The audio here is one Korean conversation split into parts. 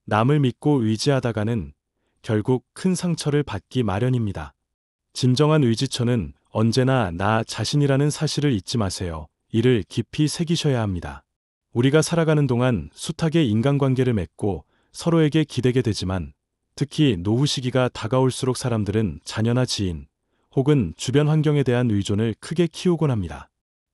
남을 믿고 의지하다가는 결국 큰 상처를 받기 마련입니다. 진정한 의지처는 언제나 나 자신이라는 사실을 잊지 마세요. 이를 깊이 새기셔야 합니다. 우리가 살아가는 동안 숱하게 인간관계를 맺고 서로에게 기대게 되지만, 특히 노후 시기가 다가올수록 사람들은 자녀나 지인 혹은 주변 환경에 대한 의존을 크게 키우곤 합니다.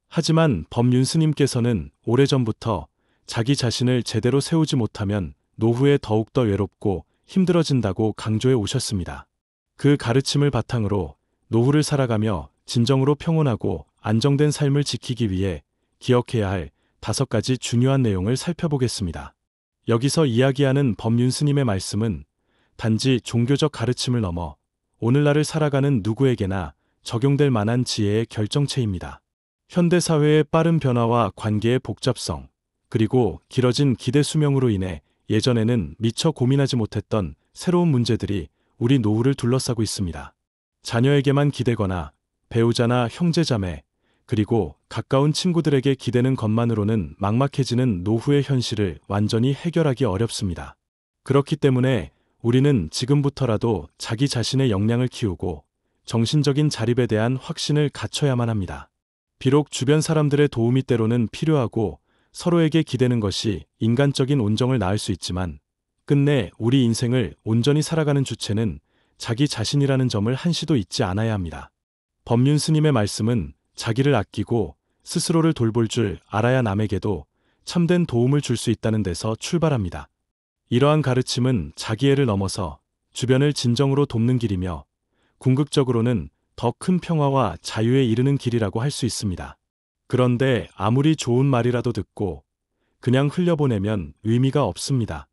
하지만 법윤스님께서는 오래전부터 자기 자신을 제대로 세우지 못하면 노후에 더욱더 외롭고 힘들어진다고 강조해 오셨습니다. 그 가르침을 바탕으로 노후를 살아가며 진정으로 평온하고 안정된 삶을 지키기 위해 기억해야 할 5가지 중요한 내용을 살펴보겠습니다. 여기서 이야기하는 법윤스님의 말씀은 단지 종교적 가르침을 넘어 오늘날을 살아가는 누구에게나 적용될 만한 지혜의 결정체입니다. 현대사회의 빠른 변화와 관계의 복잡성, 그리고 길어진 기대 수명으로 인해 예전에는 미처 고민하지 못했던 새로운 문제들이 우리 노후를 둘러싸고 있습니다. 자녀에게만 기대거나 배우자나 형제자매, 그리고 가까운 친구들에게 기대는 것만으로는 막막해지는 노후의 현실을 완전히 해결하기 어렵습니다. 그렇기 때문에 우리는 지금부터라도 자기 자신의 역량을 키우고 정신적인 자립에 대한 확신을 갖춰야만 합니다. 비록 주변 사람들의 도움이 때로는 필요하고 서로에게 기대는 것이 인간적인 온정을 낳을 수 있지만, 끝내 우리 인생을 온전히 살아가는 주체는 자기 자신이라는 점을 한시도 잊지 않아야 합니다. 법륜스님의 말씀은 자기를 아끼고 스스로를 돌볼 줄 알아야 남에게도 참된 도움을 줄 수 있다는 데서 출발합니다. 이러한 가르침은 자기애를 넘어서 주변을 진정으로 돕는 길이며, 궁극적으로는 더 큰 평화와 자유에 이르는 길이라고 할 수 있습니다. 그런데 아무리 좋은 말이라도 듣고 그냥 흘려보내면 의미가 없습니다.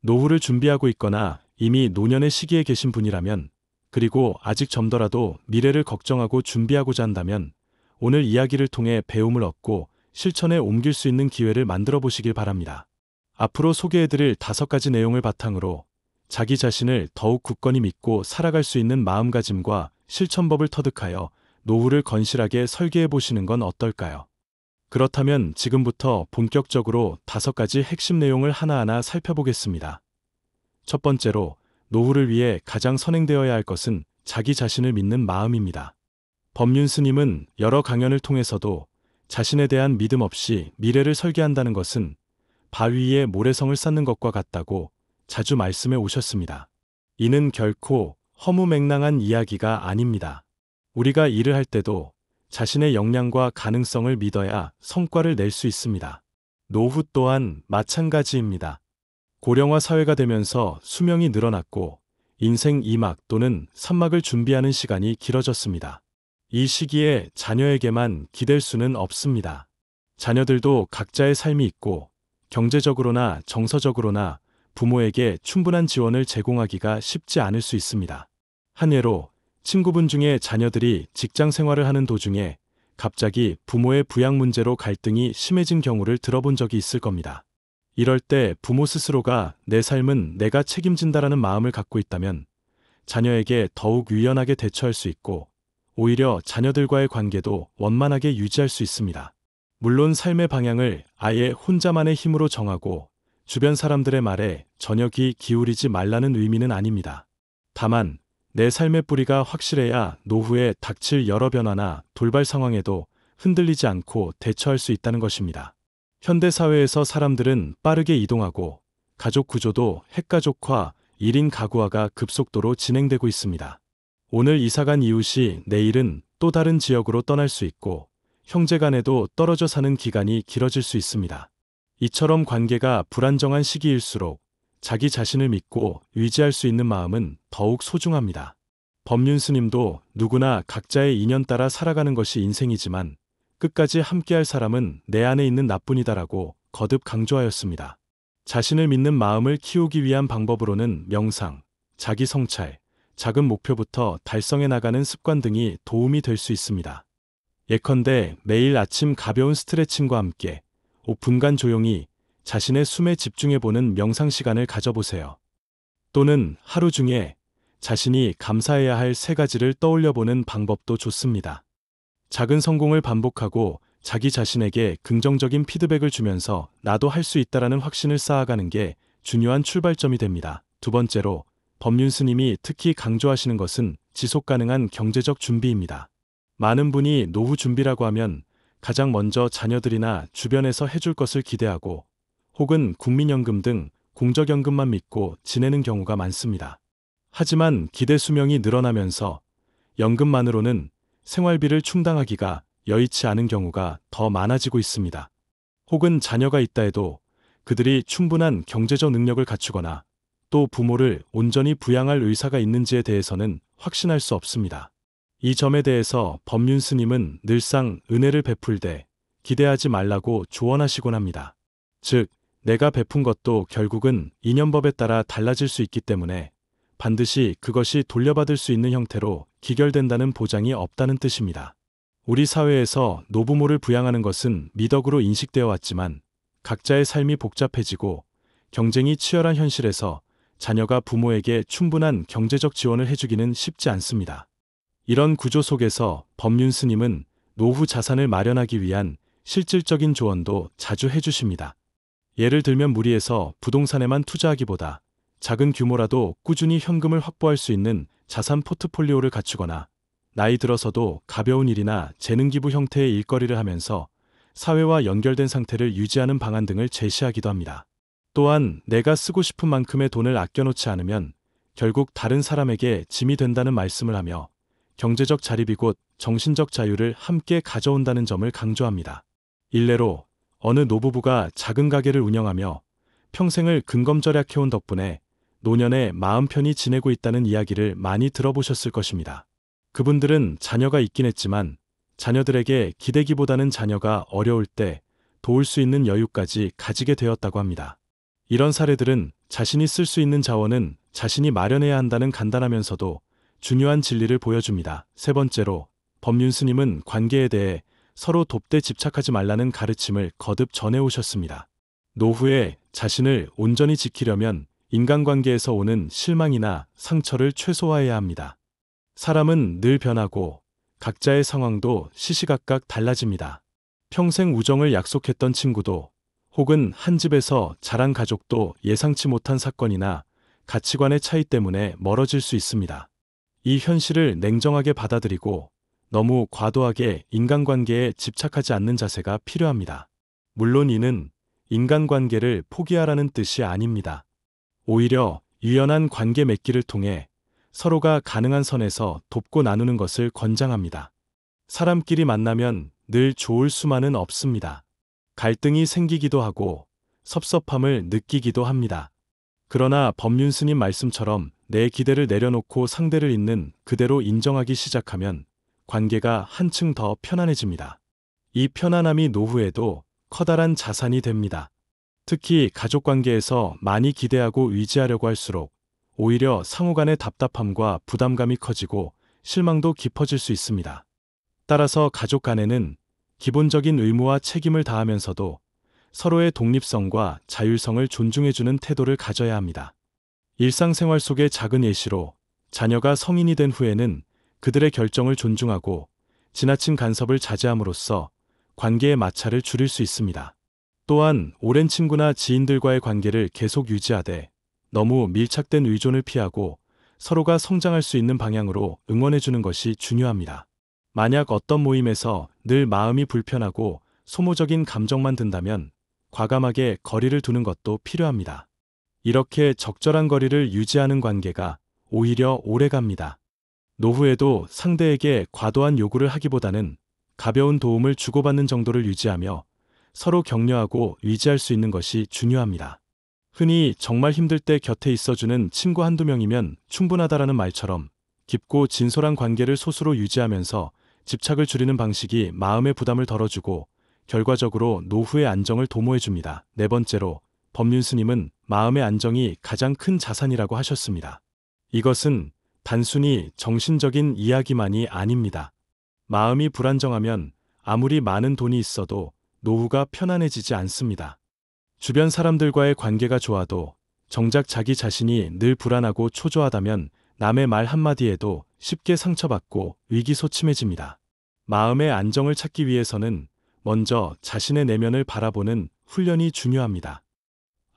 노후를 준비하고 있거나 이미 노년의 시기에 계신 분이라면, 그리고 아직 젊더라도 미래를 걱정하고 준비하고자 한다면 오늘 이야기를 통해 배움을 얻고 실천에 옮길 수 있는 기회를 만들어 보시길 바랍니다. 앞으로 소개해드릴 5가지 내용을 바탕으로 자기 자신을 더욱 굳건히 믿고 살아갈 수 있는 마음가짐과 실천법을 터득하여 노후를 건실하게 설계해 보시는 건 어떨까요? 그렇다면 지금부터 본격적으로 5가지 핵심 내용을 하나하나 살펴보겠습니다. 첫 번째로, 노후를 위해 가장 선행되어야 할 것은 자기 자신을 믿는 마음입니다. 법륜스님은 여러 강연을 통해서도 자신에 대한 믿음 없이 미래를 설계한다는 것은 바위 위에 모래성을 쌓는 것과 같다고 자주 말씀해 오셨습니다. 이는 결코 허무맹랑한 이야기가 아닙니다. 우리가 일을 할 때도 자신의 역량과 가능성을 믿어야 성과를 낼 수 있습니다. 노후 또한 마찬가지입니다. 고령화 사회가 되면서 수명이 늘어났고 인생 2막 또는 3막을 준비하는 시간이 길어졌습니다. 이 시기에 자녀에게만 기댈 수는 없습니다. 자녀들도 각자의 삶이 있고 경제적으로나 정서적으로나 부모에게 충분한 지원을 제공하기가 쉽지 않을 수 있습니다. 한 예로 친구분 중에 자녀들이 직장 생활을 하는 도중에 갑자기 부모의 부양 문제로 갈등이 심해진 경우를 들어본 적이 있을 겁니다. 이럴 때 부모 스스로가 내 삶은 내가 책임진다라는 마음을 갖고 있다면 자녀에게 더욱 유연하게 대처할 수 있고, 오히려 자녀들과의 관계도 원만하게 유지할 수 있습니다. 물론 삶의 방향을 아예 혼자만의 힘으로 정하고 주변 사람들의 말에 전혀 귀 기울이지 말라는 의미는 아닙니다. 다만 내 삶의 뿌리가 확실해야 노후에 닥칠 여러 변화나 돌발 상황에도 흔들리지 않고 대처할 수 있다는 것입니다. 현대사회에서 사람들은 빠르게 이동하고 가족 구조도 핵가족화, 1인 가구화가 급속도로 진행되고 있습니다. 오늘 이사간 이웃이 내일은 또 다른 지역으로 떠날 수 있고, 형제간에도 떨어져 사는 기간이 길어질 수 있습니다. 이처럼 관계가 불안정한 시기일수록 자기 자신을 믿고 의지할 수 있는 마음은 더욱 소중합니다. 법륜스님도 누구나 각자의 인연 따라 살아가는 것이 인생이지만 끝까지 함께할 사람은 내 안에 있는 나뿐이다라고 거듭 강조하였습니다. 자신을 믿는 마음을 키우기 위한 방법으로는 명상, 자기 성찰, 작은 목표부터 달성해 나가는 습관 등이 도움이 될 수 있습니다. 예컨대 매일 아침 가벼운 스트레칭과 함께 5분간 조용히 자신의 숨에 집중해보는 명상 시간을 가져보세요. 또는 하루 중에 자신이 감사해야 할 3가지를 떠올려보는 방법도 좋습니다. 작은 성공을 반복하고 자기 자신에게 긍정적인 피드백을 주면서 나도 할 수 있다라는 확신을 쌓아가는 게 중요한 출발점이 됩니다. 두 번째로, 법륜 스님이 특히 강조하시는 것은 지속 가능한 경제적 준비입니다. 많은 분이 노후 준비라고 하면 가장 먼저 자녀들이나 주변에서 해줄 것을 기대하고 혹은 국민연금 등 공적연금만 믿고 지내는 경우가 많습니다. 하지만 기대 수명이 늘어나면서 연금만으로는 생활비를 충당하기가 여의치 않은 경우가 더 많아지고 있습니다. 혹은 자녀가 있다 해도 그들이 충분한 경제적 능력을 갖추거나 또 부모를 온전히 부양할 의사가 있는지에 대해서는 확신할 수 없습니다. 이 점에 대해서 법륜 스님은 늘상 은혜를 베풀되 기대하지 말라고 조언하시곤 합니다. 즉, 내가 베푼 것도 결국은 인연법에 따라 달라질 수 있기 때문에 반드시 그것이 돌려받을 수 있는 형태로 기결된다는 보장이 없다는 뜻입니다. 우리 사회에서 노부모를 부양하는 것은 미덕으로 인식되어 왔지만 각자의 삶이 복잡해지고 경쟁이 치열한 현실에서 자녀가 부모에게 충분한 경제적 지원을 해주기는 쉽지 않습니다. 이런 구조 속에서 법륜 스님은 노후 자산을 마련하기 위한 실질적인 조언도 자주 해주십니다. 예를 들면 무리해서 부동산에만 투자하기보다 작은 규모라도 꾸준히 현금을 확보할 수 있는 자산 포트폴리오를 갖추거나 나이 들어서도 가벼운 일이나 재능기부 형태의 일거리를 하면서 사회와 연결된 상태를 유지하는 방안 등을 제시하기도 합니다. 또한 내가 쓰고 싶은 만큼의 돈을 아껴놓지 않으면 결국 다른 사람에게 짐이 된다는 말씀을 하며 경제적 자립이 곧 정신적 자유를 함께 가져온다는 점을 강조합니다. 일례로 어느 노부부가 작은 가게를 운영하며 평생을 근검절약해온 덕분에 노년에 마음 편히 지내고 있다는 이야기를 많이 들어보셨을 것입니다. 그분들은 자녀가 있긴 했지만 자녀들에게 기대기보다는 자녀가 어려울 때 도울 수 있는 여유까지 가지게 되었다고 합니다. 이런 사례들은 자신이 쓸 수 있는 자원은 자신이 마련해야 한다는 간단하면서도 중요한 진리를 보여줍니다. 세 번째로, 법륜 스님은 관계에 대해 서로 돕되 집착하지 말라는 가르침을 거듭 전해오셨습니다. 노후에 자신을 온전히 지키려면 인간관계에서 오는 실망이나 상처를 최소화해야 합니다. 사람은 늘 변하고 각자의 상황도 시시각각 달라집니다. 평생 우정을 약속했던 친구도 혹은 한 집에서 자란 가족도 예상치 못한 사건이나 가치관의 차이 때문에 멀어질 수 있습니다. 이 현실을 냉정하게 받아들이고 너무 과도하게 인간관계에 집착하지 않는 자세가 필요합니다. 물론 이는 인간관계를 포기하라는 뜻이 아닙니다. 오히려 유연한 관계 맺기를 통해 서로가 가능한 선에서 돕고 나누는 것을 권장합니다. 사람끼리 만나면 늘 좋을 수만은 없습니다. 갈등이 생기기도 하고 섭섭함을 느끼기도 합니다. 그러나 법륜 스님 말씀처럼 내 기대를 내려놓고 상대를 있는 그대로 인정하기 시작하면 관계가 한층 더 편안해집니다. 이 편안함이 노후에도 커다란 자산이 됩니다. 특히 가족관계에서 많이 기대하고 의지하려고 할수록 오히려 상호 간의 답답함과 부담감이 커지고 실망도 깊어질 수 있습니다. 따라서 가족 간에는 기본적인 의무와 책임을 다하면서도 서로의 독립성과 자율성을 존중해주는 태도를 가져야 합니다. 일상생활 속의 작은 예시로 자녀가 성인이 된 후에는 그들의 결정을 존중하고 지나친 간섭을 자제함으로써 관계의 마찰을 줄일 수 있습니다. 또한 오랜 친구나 지인들과의 관계를 계속 유지하되 너무 밀착된 의존을 피하고 서로가 성장할 수 있는 방향으로 응원해주는 것이 중요합니다. 만약 어떤 모임에서 늘 마음이 불편하고 소모적인 감정만 든다면 과감하게 거리를 두는 것도 필요합니다. 이렇게 적절한 거리를 유지하는 관계가 오히려 오래갑니다. 노후에도 상대에게 과도한 요구를 하기보다는 가벼운 도움을 주고받는 정도를 유지하며 서로 격려하고 위지할 수 있는 것이 중요합니다. 흔히 정말 힘들 때 곁에 있어주는 친구 한두 명이면 충분하다라는 말처럼 깊고 진솔한 관계를 소수로 유지하면서 집착을 줄이는 방식이 마음의 부담을 덜어주고 결과적으로 노후의 안정을 도모해줍니다. 네 번째로, 법륜 스님은 마음의 안정이 가장 큰 자산이라고 하셨습니다. 이것은 단순히 정신적인 이야기만이 아닙니다. 마음이 불안정하면 아무리 많은 돈이 있어도 노후가 편안해지지 않습니다. 주변 사람들과의 관계가 좋아도 정작 자기 자신이 늘 불안하고 초조하다면 남의 말 한마디에도 쉽게 상처받고 위기소침해집니다. 마음의 안정을 찾기 위해서는 먼저 자신의 내면을 바라보는 훈련이 중요합니다.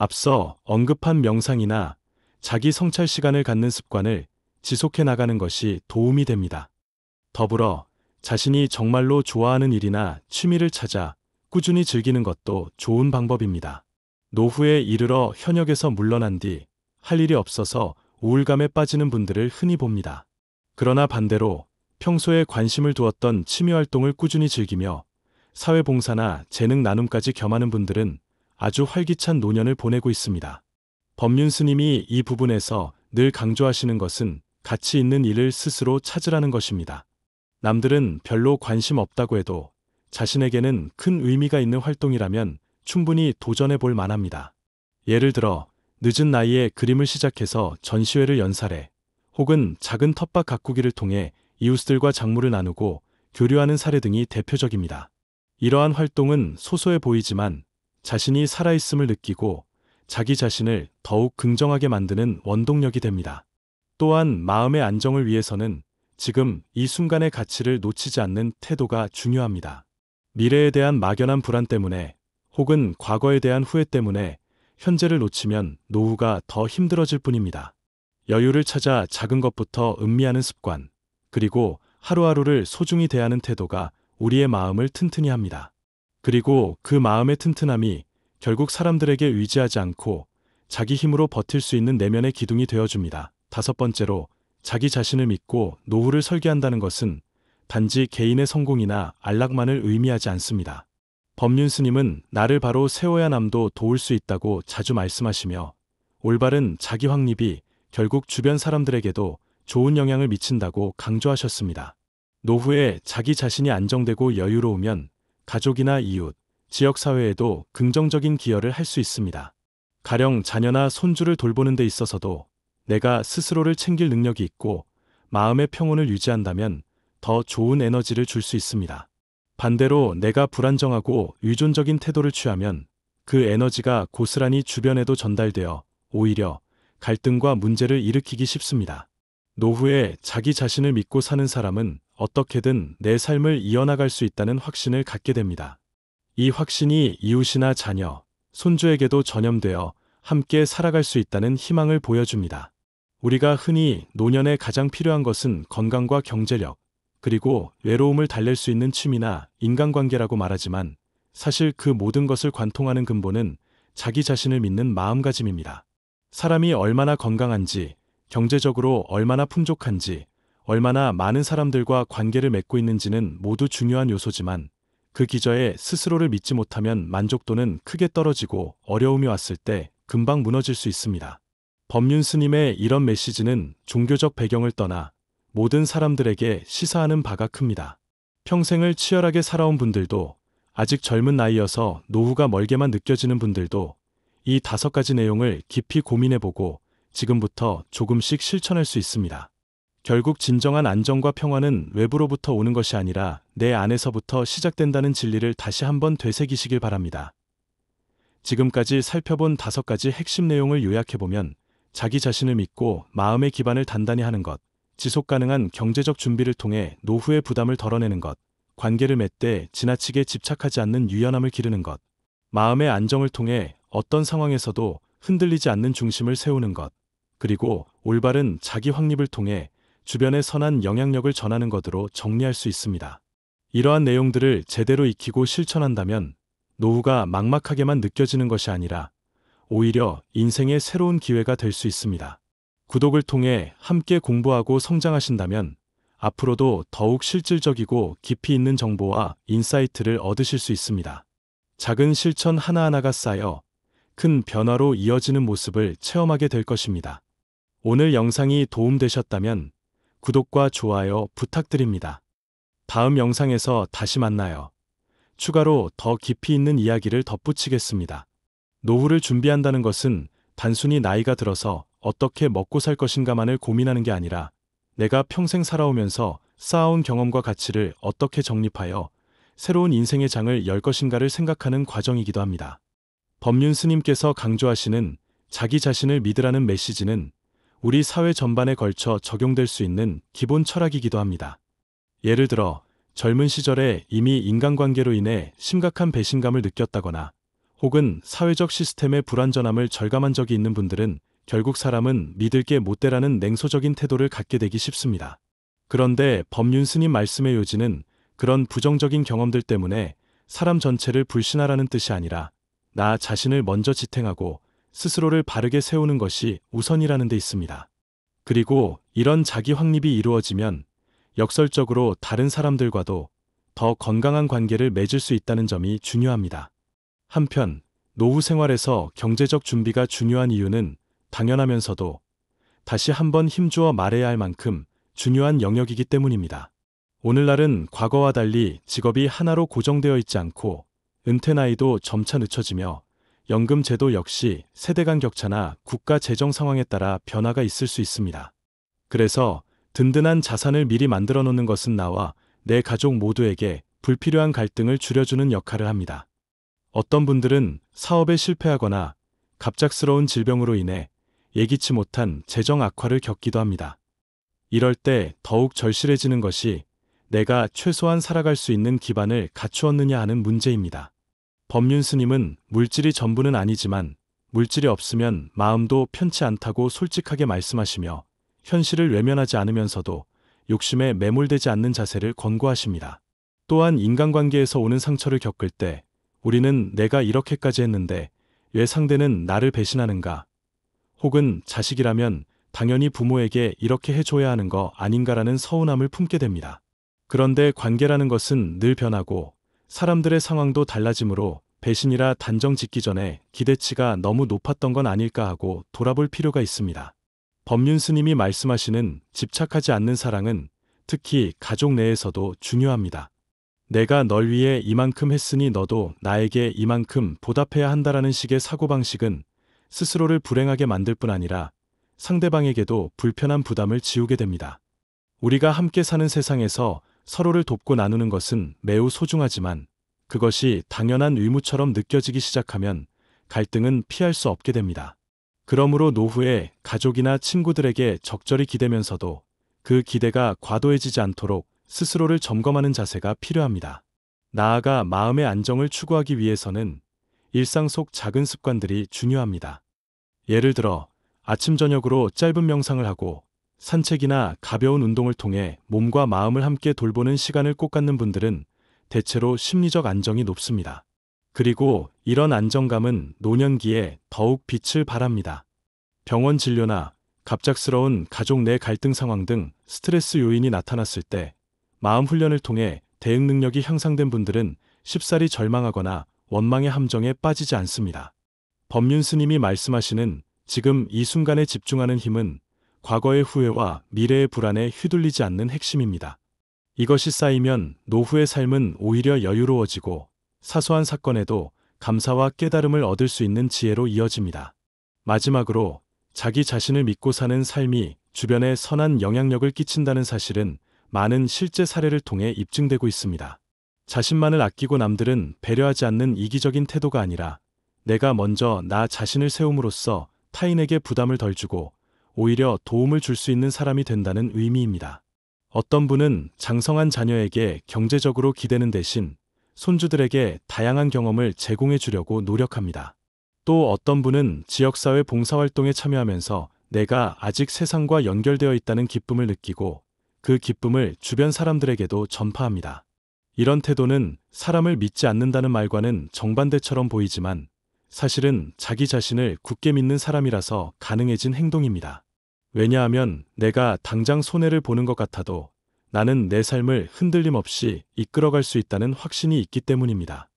앞서 언급한 명상이나 자기 성찰 시간을 갖는 습관을 지속해 나가는 것이 도움이 됩니다. 더불어 자신이 정말로 좋아하는 일이나 취미를 찾아 꾸준히 즐기는 것도 좋은 방법입니다. 노후에 이르러 현역에서 물러난 뒤 할 일이 없어서 우울감에 빠지는 분들을 흔히 봅니다. 그러나 반대로 평소에 관심을 두었던 취미 활동을 꾸준히 즐기며 사회봉사나 재능 나눔까지 겸하는 분들은 아주 활기찬 노년을 보내고 있습니다. 법륜 스님이 이 부분에서 늘 강조하시는 것은 가치 있는 일을 스스로 찾으라는 것입니다. 남들은 별로 관심 없다고 해도 자신에게는 큰 의미가 있는 활동이라면 충분히 도전해 볼 만합니다. 예를 들어 늦은 나이에 그림을 시작해서 전시회를 연설해 혹은 작은 텃밭 가꾸기를 통해 이웃들과 작물을 나누고 교류하는 사례 등이 대표적입니다. 이러한 활동은 소소해 보이지만 자신이 살아있음을 느끼고 자기 자신을 더욱 긍정하게 만드는 원동력이 됩니다. 또한 마음의 안정을 위해서는 지금 이 순간의 가치를 놓치지 않는 태도가 중요합니다. 미래에 대한 막연한 불안 때문에 혹은 과거에 대한 후회 때문에 현재를 놓치면 노후가 더 힘들어질 뿐입니다. 여유를 찾아 작은 것부터 음미하는 습관, 그리고 하루하루를 소중히 대하는 태도가 우리의 마음을 튼튼히 합니다. 그리고 그 마음의 튼튼함이 결국 사람들에게 의지하지 않고 자기 힘으로 버틸 수 있는 내면의 기둥이 되어줍니다. 다섯 번째로, 자기 자신을 믿고 노후를 설계한다는 것은 단지 개인의 성공이나 안락만을 의미하지 않습니다. 법륜 스님은 나를 바로 세워야 남도 도울 수 있다고 자주 말씀하시며 올바른 자기 확립이 결국 주변 사람들에게도 좋은 영향을 미친다고 강조하셨습니다. 노후에 자기 자신이 안정되고 여유로우면 가족이나 이웃, 지역사회에도 긍정적인 기여를 할 수 있습니다. 가령 자녀나 손주를 돌보는 데 있어서도 내가 스스로를 챙길 능력이 있고 마음의 평온을 유지한다면 더 좋은 에너지를 줄 수 있습니다. 반대로 내가 불안정하고 의존적인 태도를 취하면 그 에너지가 고스란히 주변에도 전달되어 오히려 갈등과 문제를 일으키기 쉽습니다. 노후에 자기 자신을 믿고 사는 사람은 어떻게든 내 삶을 이어나갈 수 있다는 확신을 갖게 됩니다. 이 확신이 이웃이나 자녀, 손주에게도 전염되어 함께 살아갈 수 있다는 희망을 보여줍니다. 우리가 흔히 노년에 가장 필요한 것은 건강과 경제력, 그리고 외로움을 달랠 수 있는 취미나 인간관계라고 말하지만 사실 그 모든 것을 관통하는 근본은 자기 자신을 믿는 마음가짐입니다. 사람이 얼마나 건강한지, 경제적으로 얼마나 풍족한지, 얼마나 많은 사람들과 관계를 맺고 있는지는 모두 중요한 요소지만 그 기저에 스스로를 믿지 못하면 만족도는 크게 떨어지고 어려움이 왔을 때 금방 무너질 수 있습니다. 법륜 스님의 이런 메시지는 종교적 배경을 떠나 모든 사람들에게 시사하는 바가 큽니다. 평생을 치열하게 살아온 분들도, 아직 젊은 나이여서 노후가 멀게만 느껴지는 분들도 이 5가지 내용을 깊이 고민해보고 지금부터 조금씩 실천할 수 있습니다. 결국 진정한 안정과 평화는 외부로부터 오는 것이 아니라 내 안에서부터 시작된다는 진리를 다시 한번 되새기시길 바랍니다. 지금까지 살펴본 5가지 핵심 내용을 요약해보면 자기 자신을 믿고 마음의 기반을 단단히 하는 것, 지속 가능한 경제적 준비를 통해 노후의 부담을 덜어내는 것, 관계를 맺되 지나치게 집착하지 않는 유연함을 기르는 것, 마음의 안정을 통해 어떤 상황에서도 흔들리지 않는 중심을 세우는 것, 그리고 올바른 자기 확립을 통해 주변에 선한 영향력을 전하는 것으로 정리할 수 있습니다. 이러한 내용들을 제대로 익히고 실천한다면 노후가 막막하게만 느껴지는 것이 아니라 오히려 인생의 새로운 기회가 될 수 있습니다. 구독을 통해 함께 공부하고 성장하신다면 앞으로도 더욱 실질적이고 깊이 있는 정보와 인사이트를 얻으실 수 있습니다. 작은 실천 하나하나가 쌓여 큰 변화로 이어지는 모습을 체험하게 될 것입니다. 오늘 영상이 도움되셨다면 구독과 좋아요 부탁드립니다. 다음 영상에서 다시 만나요. 추가로 더 깊이 있는 이야기를 덧붙이겠습니다. 노후를 준비한다는 것은 단순히 나이가 들어서 어떻게 먹고 살 것인가만을 고민하는 게 아니라 내가 평생 살아오면서 쌓아온 경험과 가치를 어떻게 정립하여 새로운 인생의 장을 열 것인가를 생각하는 과정이기도 합니다. 법륜 스님께서 강조하시는 자기 자신을 믿으라는 메시지는 우리 사회 전반에 걸쳐 적용될 수 있는 기본 철학이기도 합니다. 예를 들어 젊은 시절에 이미 인간관계로 인해 심각한 배신감을 느꼈다거나 혹은 사회적 시스템의 불완전함을 절감한 적이 있는 분들은 결국 사람은 믿을 게 못 되라는 냉소적인 태도를 갖게 되기 쉽습니다. 그런데 법륜 스님 말씀의 요지는 그런 부정적인 경험들 때문에 사람 전체를 불신하라는 뜻이 아니라 나 자신을 먼저 지탱하고 스스로를 바르게 세우는 것이 우선이라는 데 있습니다. 그리고 이런 자기 확립이 이루어지면 역설적으로 다른 사람들과도 더 건강한 관계를 맺을 수 있다는 점이 중요합니다. 한편 노후 생활에서 경제적 준비가 중요한 이유는 당연하면서도 다시 한번 힘주어 말해야 할 만큼 중요한 영역이기 때문입니다. 오늘날은 과거와 달리 직업이 하나로 고정되어 있지 않고 은퇴 나이도 점차 늦춰지며 연금 제도 역시 세대 간 격차나 국가 재정 상황에 따라 변화가 있을 수 있습니다. 그래서 든든한 자산을 미리 만들어 놓는 것은 나와 내 가족 모두에게 불필요한 갈등을 줄여주는 역할을 합니다. 어떤 분들은 사업에 실패하거나 갑작스러운 질병으로 인해 예기치 못한 재정 악화를 겪기도 합니다. 이럴 때 더욱 절실해지는 것이 내가 최소한 살아갈 수 있는 기반을 갖추었느냐 하는 문제입니다. 법륜 스님은 물질이 전부는 아니지만 물질이 없으면 마음도 편치 않다고 솔직하게 말씀하시며 현실을 외면하지 않으면서도 욕심에 매몰되지 않는 자세를 권고하십니다. 또한 인간관계에서 오는 상처를 겪을 때 우리는 내가 이렇게까지 했는데 왜 상대는 나를 배신하는가? 혹은 자식이라면 당연히 부모에게 이렇게 해줘야 하는 거 아닌가라는 서운함을 품게 됩니다. 그런데 관계라는 것은 늘 변하고 사람들의 상황도 달라지므로 배신이라 단정 짓기 전에 기대치가 너무 높았던 건 아닐까 하고 돌아볼 필요가 있습니다. 법륜 스님이 말씀하시는 집착하지 않는 사랑은 특히 가족 내에서도 중요합니다. 내가 널 위해 이만큼 했으니 너도 나에게 이만큼 보답해야 한다라는 식의 사고방식은 스스로를 불행하게 만들 뿐 아니라 상대방에게도 불편한 부담을 지우게 됩니다. 우리가 함께 사는 세상에서 서로를 돕고 나누는 것은 매우 소중하지만 그것이 당연한 의무처럼 느껴지기 시작하면 갈등은 피할 수 없게 됩니다. 그러므로 노후에 가족이나 친구들에게 적절히 기대면서도 그 기대가 과도해지지 않도록 스스로를 점검하는 자세가 필요합니다. 나아가 마음의 안정을 추구하기 위해서는 일상 속 작은 습관들이 중요합니다. 예를 들어 아침 저녁으로 짧은 명상을 하고 산책이나 가벼운 운동을 통해 몸과 마음을 함께 돌보는 시간을 꼭 갖는 분들은 대체로 심리적 안정이 높습니다. 그리고 이런 안정감은 노년기에 더욱 빛을 발합니다. 병원 진료나 갑작스러운 가족 내 갈등 상황 등 스트레스 요인이 나타났을 때 마음 훈련을 통해 대응 능력이 향상된 분들은 쉽사리 절망하거나 원망의 함정에 빠지지 않습니다. 법륜 스님이 말씀하시는 지금 이 순간에 집중하는 힘은 과거의 후회와 미래의 불안에 휘둘리지 않는 핵심입니다. 이것이 쌓이면 노후의 삶은 오히려 여유로워지고 사소한 사건에도 감사와 깨달음을 얻을 수 있는 지혜로 이어집니다. 마지막으로 자기 자신을 믿고 사는 삶이 주변에 선한 영향력을 끼친다는 사실은 많은 실제 사례를 통해 입증되고 있습니다. 자신만을 아끼고 남들은 배려하지 않는 이기적인 태도가 아니라 내가 먼저 나 자신을 세움으로써 타인에게 부담을 덜 주고 오히려 도움을 줄 수 있는 사람이 된다는 의미입니다. 어떤 분은 장성한 자녀에게 경제적으로 기대는 대신 손주들에게 다양한 경험을 제공해 주려고 노력합니다. 또 어떤 분은 지역사회 봉사활동에 참여하면서 내가 아직 세상과 연결되어 있다는 기쁨을 느끼고 그 기쁨을 주변 사람들에게도 전파합니다. 이런 태도는 사람을 믿지 않는다는 말과는 정반대처럼 보이지만 사실은 자기 자신을 굳게 믿는 사람이라서 가능해진 행동입니다. 왜냐하면 내가 당장 손해를 보는 것 같아도 나는 내 삶을 흔들림 없이 이끌어갈 수 있다는 확신이 있기 때문입니다.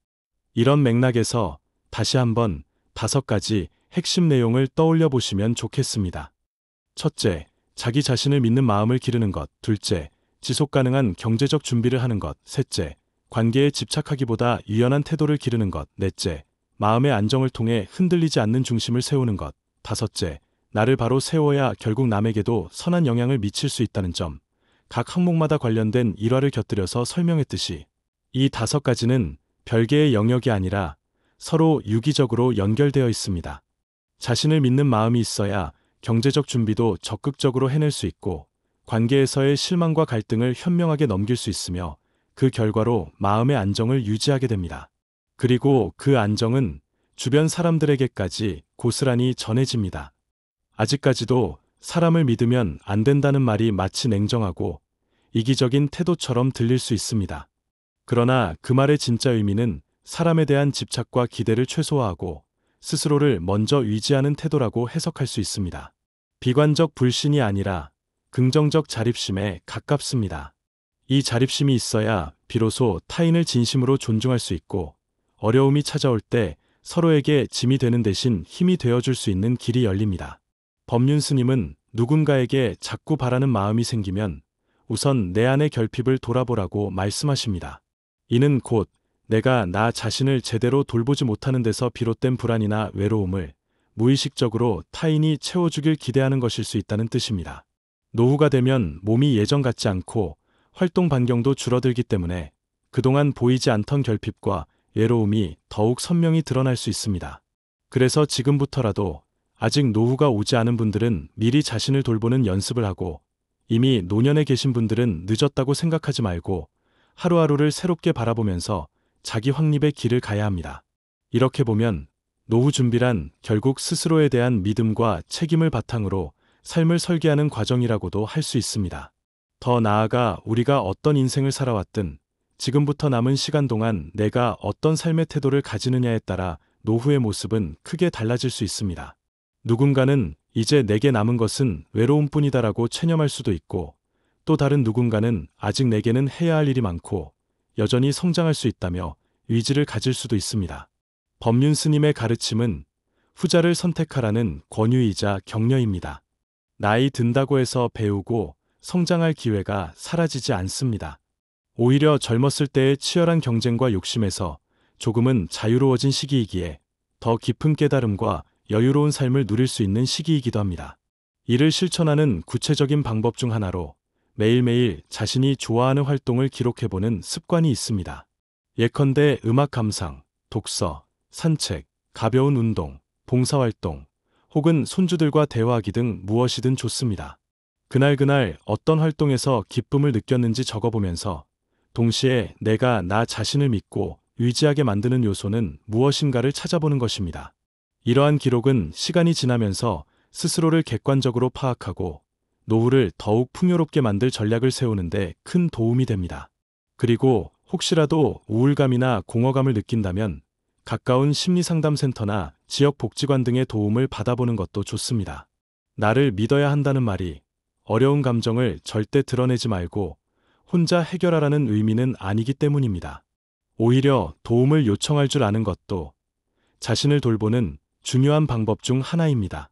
이런 맥락에서 다시 한번 5가지 핵심 내용을 떠올려 보시면 좋겠습니다. 첫째, 자기 자신을 믿는 마음을 기르는 것. 둘째, 지속 가능한 경제적 준비를 하는 것. 셋째, 관계에 집착하기보다 유연한 태도를 기르는 것. 넷째, 마음의 안정을 통해 흔들리지 않는 중심을 세우는 것. 다섯째, 나를 바로 세워야 결국 남에게도 선한 영향을 미칠 수 있다는 점. 각 항목마다 관련된 일화를 곁들여서 설명했듯이 이 5가지는 별개의 영역이 아니라 서로 유기적으로 연결되어 있습니다. 자신을 믿는 마음이 있어야 경제적 준비도 적극적으로 해낼 수 있고 관계에서의 실망과 갈등을 현명하게 넘길 수 있으며 그 결과로 마음의 안정을 유지하게 됩니다. 그리고 그 안정은 주변 사람들에게까지 고스란히 전해집니다. 아직까지도 사람을 믿으면 안 된다는 말이 마치 냉정하고 이기적인 태도처럼 들릴 수 있습니다. 그러나 그 말의 진짜 의미는 사람에 대한 집착과 기대를 최소화하고 스스로를 먼저 위지하는 태도라고 해석할 수 있습니다. 비관적 불신이 아니라 긍정적 자립심에 가깝습니다. 이 자립심이 있어야 비로소 타인을 진심으로 존중할 수 있고 어려움이 찾아올 때 서로에게 짐이 되는 대신 힘이 되어줄 수 있는 길이 열립니다. 법륜 스님은 누군가에게 자꾸 바라는 마음이 생기면 우선 내 안의 결핍을 돌아보라고 말씀하십니다. 이는 곧 내가 나 자신을 제대로 돌보지 못하는 데서 비롯된 불안이나 외로움을 무의식적으로 타인이 채워주길 기대하는 것일 수 있다는 뜻입니다. 노후가 되면 몸이 예전 같지 않고 활동 반경도 줄어들기 때문에 그동안 보이지 않던 결핍과 외로움이 더욱 선명히 드러날 수 있습니다. 그래서 지금부터라도 아직 노후가 오지 않은 분들은 미리 자신을 돌보는 연습을 하고 이미 노년에 계신 분들은 늦었다고 생각하지 말고 하루하루를 새롭게 바라보면서 자기 확립의 길을 가야 합니다. 이렇게 보면 노후 준비란 결국 스스로에 대한 믿음과 책임을 바탕으로 삶을 설계하는 과정이라고도 할 수 있습니다. 더 나아가 우리가 어떤 인생을 살아왔든 지금부터 남은 시간 동안 내가 어떤 삶의 태도를 가지느냐에 따라 노후의 모습은 크게 달라질 수 있습니다. 누군가는 이제 내게 남은 것은 외로움뿐이다라고 체념할 수도 있고 또 다른 누군가는 아직 내게는 해야 할 일이 많고 여전히 성장할 수 있다며 의지를 가질 수도 있습니다. 법륜 스님의 가르침은 후자를 선택하라는 권유이자 격려입니다. 나이 든다고 해서 배우고 성장할 기회가 사라지지 않습니다. 오히려 젊었을 때의 치열한 경쟁과 욕심에서 조금은 자유로워진 시기이기에 더 깊은 깨달음과 여유로운 삶을 누릴 수 있는 시기이기도 합니다. 이를 실천하는 구체적인 방법 중 하나로 매일매일 자신이 좋아하는 활동을 기록해보는 습관이 있습니다. 예컨대 음악 감상, 독서, 산책, 가벼운 운동, 봉사활동, 혹은 손주들과 대화하기 등 무엇이든 좋습니다. 그날 어떤 활동에서 기쁨을 느꼈는지 적어보면서 동시에 내가 나 자신을 믿고 의지하게 만드는 요소는 무엇인가를 찾아보는 것입니다. 이러한 기록은 시간이 지나면서 스스로를 객관적으로 파악하고 노후를 더욱 풍요롭게 만들 전략을 세우는데 큰 도움이 됩니다. 그리고 혹시라도 우울감이나 공허감을 느낀다면 가까운 심리상담센터나 지역복지관 등의 도움을 받아보는 것도 좋습니다. 나를 믿어야 한다는 말이 어려운 감정을 절대 드러내지 말고 혼자 해결하라는 의미는 아니기 때문입니다. 오히려 도움을 요청할 줄 아는 것도 자신을 돌보는 중요한 방법 중 하나입니다.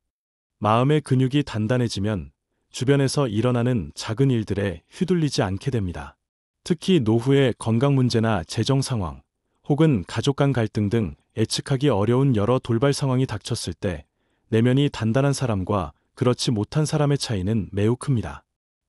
마음의 근육이 단단해지면 주변에서 일어나는 작은 일들에 휘둘리지 않게 됩니다. 특히 노후의 건강 문제나 재정 상황, 혹은 가족 간 갈등 등 예측하기 어려운 여러 돌발 상황이 닥쳤을 때 내면이 단단한 사람과 그렇지 못한 사람의 차이는 매우 큽니다.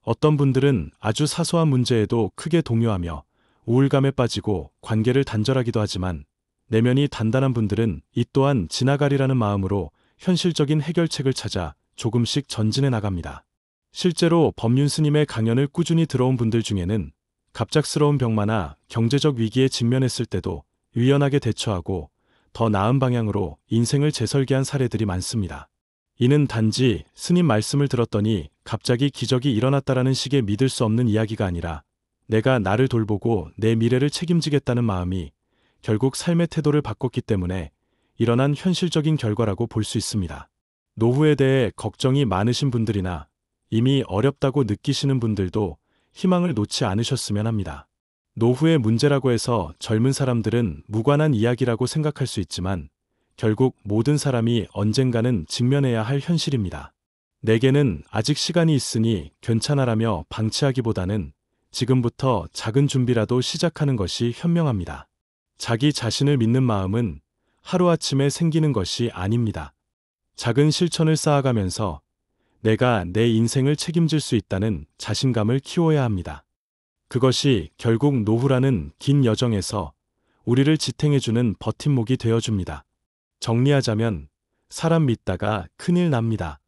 어떤 분들은 아주 사소한 문제에도 크게 동요하며 우울감에 빠지고 관계를 단절하기도 하지만 내면이 단단한 분들은 이 또한 지나가리라는 마음으로 현실적인 해결책을 찾아 조금씩 전진해 나갑니다. 실제로 법륜 스님의 강연을 꾸준히 들어온 분들 중에는 갑작스러운 병마나 경제적 위기에 직면했을 때도 유연하게 대처하고 더 나은 방향으로 인생을 재설계한 사례들이 많습니다. 이는 단지 스님 말씀을 들었더니 갑자기 기적이 일어났다라는 식의 믿을 수 없는 이야기가 아니라 내가 나를 돌보고 내 미래를 책임지겠다는 마음이 결국 삶의 태도를 바꿨기 때문에 일어난 현실적인 결과라고 볼 수 있습니다. 노후에 대해 걱정이 많으신 분들이나 이미 어렵다고 느끼시는 분들도 희망을 놓지 않으셨으면 합니다. 노후의 문제라고 해서 젊은 사람들은 무관한 이야기라고 생각할 수 있지만 결국 모든 사람이 언젠가는 직면해야 할 현실입니다. 내게는 아직 시간이 있으니 괜찮아라며 방치하기보다는 지금부터 작은 준비라도 시작하는 것이 현명합니다. 자기 자신을 믿는 마음은 하루아침에 생기는 것이 아닙니다. 작은 실천을 쌓아가면서 내가 내 인생을 책임질 수 있다는 자신감을 키워야 합니다. 그것이 결국 노후라는 긴 여정에서 우리를 지탱해주는 버팀목이 되어줍니다. 정리하자면 사람 믿다가 큰일 납니다.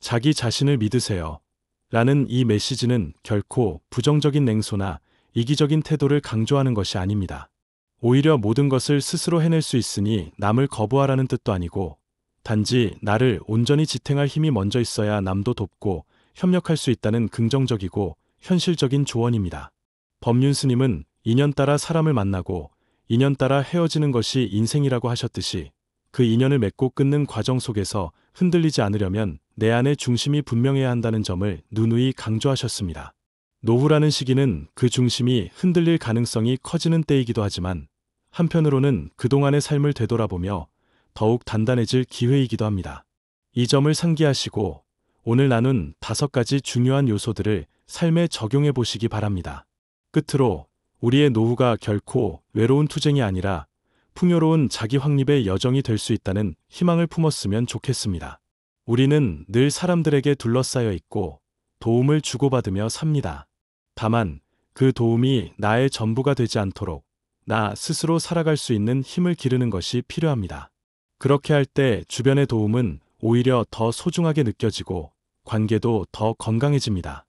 자기 자신을 믿으세요. 라는 이 메시지는 결코 부정적인 냉소나 이기적인 태도를 강조하는 것이 아닙니다. 오히려 모든 것을 스스로 해낼 수 있으니 남을 거부하라는 뜻도 아니고 단지 나를 온전히 지탱할 힘이 먼저 있어야 남도 돕고 협력할 수 있다는 긍정적이고 현실적인 조언입니다. 법륜 스님은 인연 따라 사람을 만나고 인연 따라 헤어지는 것이 인생이라고 하셨듯이 그 인연을 맺고 끊는 과정 속에서 흔들리지 않으려면 내 안의 중심이 분명해야 한다는 점을 누누이 강조하셨습니다. 노후라는 시기는 그 중심이 흔들릴 가능성이 커지는 때이기도 하지만 한편으로는 그동안의 삶을 되돌아보며 더욱 단단해질 기회이기도 합니다. 이 점을 상기하시고 오늘 나눈 5가지 중요한 요소들을 삶에 적용해 보시기 바랍니다. 끝으로 우리의 노후가 결코 외로운 투쟁이 아니라 풍요로운 자기 확립의 여정이 될 수 있다는 희망을 품었으면 좋겠습니다. 우리는 늘 사람들에게 둘러싸여 있고 도움을 주고받으며 삽니다. 다만 그 도움이 나의 전부가 되지 않도록 나 스스로 살아갈 수 있는 힘을 기르는 것이 필요합니다. 그렇게 할 때 주변의 도움은 오히려 더 소중하게 느껴지고 관계도 더 건강해집니다.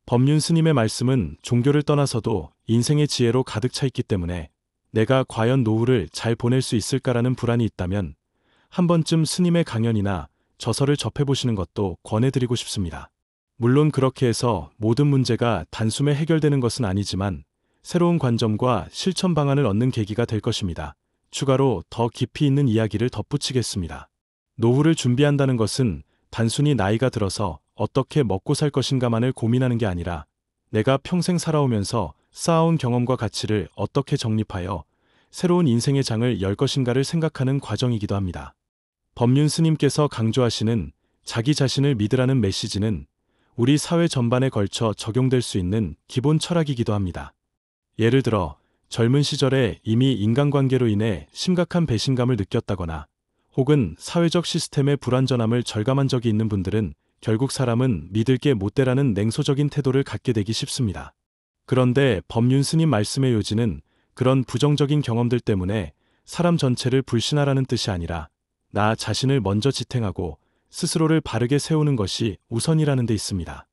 법륜 스님의 말씀은 종교를 떠나서도 인생의 지혜로 가득 차 있기 때문에 내가 과연 노후를 잘 보낼 수 있을까라는 불안이 있다면 한 번쯤 스님의 강연이나 저서를 접해보시는 것도 권해드리고 싶습니다. 물론 그렇게 해서 모든 문제가 단숨에 해결되는 것은 아니지만 새로운 관점과 실천 방안을 얻는 계기가 될 것입니다. 추가로 더 깊이 있는 이야기를 덧붙이겠습니다. 노후를 준비한다는 것은 단순히 나이가 들어서 어떻게 먹고 살 것인가만을 고민하는 게 아니라 내가 평생 살아오면서 쌓아온 경험과 가치를 어떻게 정립하여 새로운 인생의 장을 열 것인가를 생각하는 과정이기도 합니다. 법륜 스님께서 강조하시는 자기 자신을 믿으라는 메시지는 우리 사회 전반에 걸쳐 적용될 수 있는 기본 철학이기도 합니다. 예를 들어 젊은 시절에 이미 인간관계로 인해 심각한 배신감을 느꼈다거나 혹은 사회적 시스템의 불완전함을 절감한 적이 있는 분들은 결국 사람은 믿을 게 못 되라는 냉소적인 태도를 갖게 되기 쉽습니다. 그런데 법륜 스님 말씀의 요지는 그런 부정적인 경험들 때문에 사람 전체를 불신하라는 뜻이 아니라 나 자신을 먼저 지탱하고 스스로를 바르게 세우는 것이 우선이라는 데 있습니다.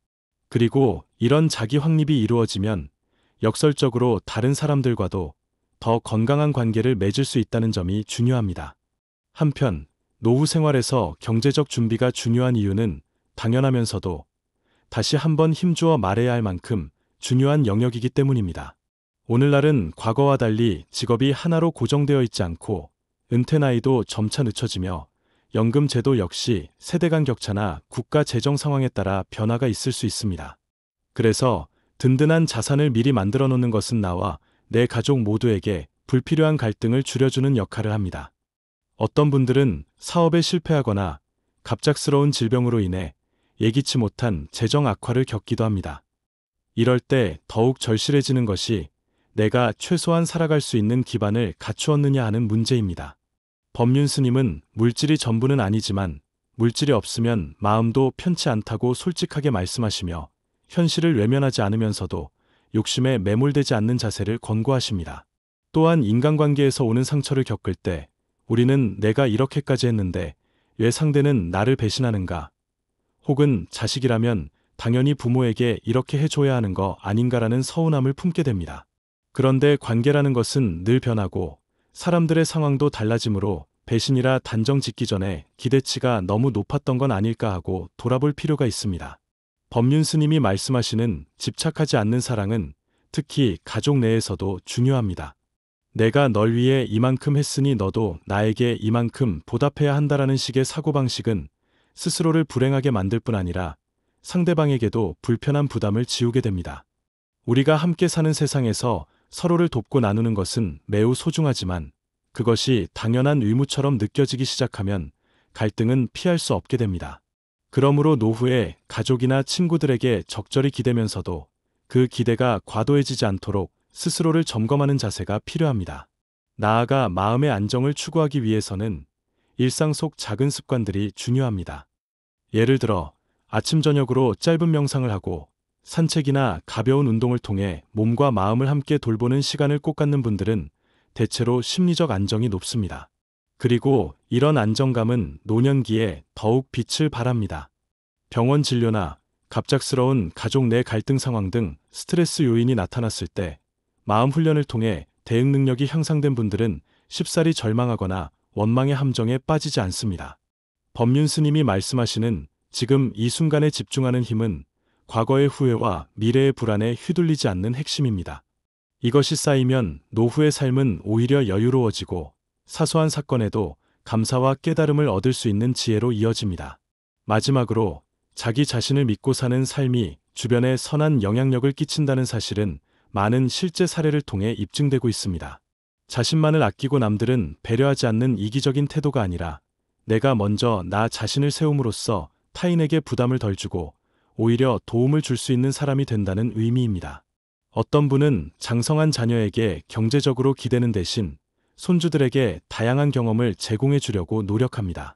그리고 이런 자기 확립이 이루어지면 역설적으로 다른 사람들과도 더 건강한 관계를 맺을 수 있다는 점이 중요합니다. 한편 노후 생활에서 경제적 준비가 중요한 이유는 당연하면서도 다시 한번 힘주어 말해야 할 만큼 중요한 영역이기 때문입니다. 오늘날은 과거와 달리 직업이 하나로 고정되어 있지 않고 은퇴 나이도 점차 늦춰지며 연금 제도 역시 세대 간 격차나 국가 재정 상황에 따라 변화가 있을 수 있습니다. 그래서 든든한 자산을 미리 만들어 놓는 것은 나와 내 가족 모두에게 불필요한 갈등을 줄여주는 역할을 합니다. 어떤 분들은 사업에 실패하거나 갑작스러운 질병으로 인해 예기치 못한 재정 악화를 겪기도 합니다. 이럴 때 더욱 절실해지는 것이 내가 최소한 살아갈 수 있는 기반을 갖추었느냐 하는 문제입니다. 법륜 스님은 물질이 전부는 아니지만 물질이 없으면 마음도 편치 않다고 솔직하게 말씀하시며 현실을 외면하지 않으면서도 욕심에 매몰되지 않는 자세를 권고하십니다. 또한 인간관계에서 오는 상처를 겪을 때 우리는 내가 이렇게까지 했는데 왜 상대는 나를 배신하는가? 혹은 자식이라면 당연히 부모에게 이렇게 해줘야 하는 거 아닌가라는 서운함을 품게 됩니다. 그런데 관계라는 것은 늘 변하고 사람들의 상황도 달라지므로 배신이라 단정 짓기 전에 기대치가 너무 높았던 건 아닐까 하고 돌아볼 필요가 있습니다. 법륜 스님이 말씀하시는 집착하지 않는 사랑은 특히 가족 내에서도 중요합니다. 내가 널 위해 이만큼 했으니 너도 나에게 이만큼 보답해야 한다라는 식의 사고방식은 스스로를 불행하게 만들 뿐 아니라 상대방에게도 불편한 부담을 지우게 됩니다. 우리가 함께 사는 세상에서 서로를 돕고 나누는 것은 매우 소중하지만 그것이 당연한 의무처럼 느껴지기 시작하면 갈등은 피할 수 없게 됩니다. 그러므로 노후에 가족이나 친구들에게 적절히 기대면서도 그 기대가 과도해지지 않도록 스스로를 점검하는 자세가 필요합니다. 나아가 마음의 안정을 추구하기 위해서는 일상 속 작은 습관들이 중요합니다. 예를 들어 아침 저녁으로 짧은 명상을 하고 산책이나 가벼운 운동을 통해 몸과 마음을 함께 돌보는 시간을 꼭 갖는 분들은 대체로 심리적 안정이 높습니다. 그리고 이런 안정감은 노년기에 더욱 빛을 발합니다. 병원 진료나 갑작스러운 가족 내 갈등 상황 등 스트레스 요인이 나타났을 때 마음 훈련을 통해 대응 능력이 향상된 분들은 쉽사리 절망하거나 원망의 함정에 빠지지 않습니다. 법륜 스님이 말씀하시는 지금 이 순간에 집중하는 힘은 과거의 후회와 미래의 불안에 휘둘리지 않는 핵심입니다. 이것이 쌓이면 노후의 삶은 오히려 여유로워지고 사소한 사건에도 감사와 깨달음을 얻을 수 있는 지혜로 이어집니다. 마지막으로 자기 자신을 믿고 사는 삶이 주변에 선한 영향력을 끼친다는 사실은 많은 실제 사례를 통해 입증되고 있습니다. 자신만을 아끼고 남들은 배려하지 않는 이기적인 태도가 아니라 내가 먼저 나 자신을 세움으로써 타인에게 부담을 덜 주고 오히려 도움을 줄 수 있는 사람이 된다는 의미입니다. 어떤 분은 장성한 자녀에게 경제적으로 기대는 대신 손주들에게 다양한 경험을 제공해 주려고 노력합니다.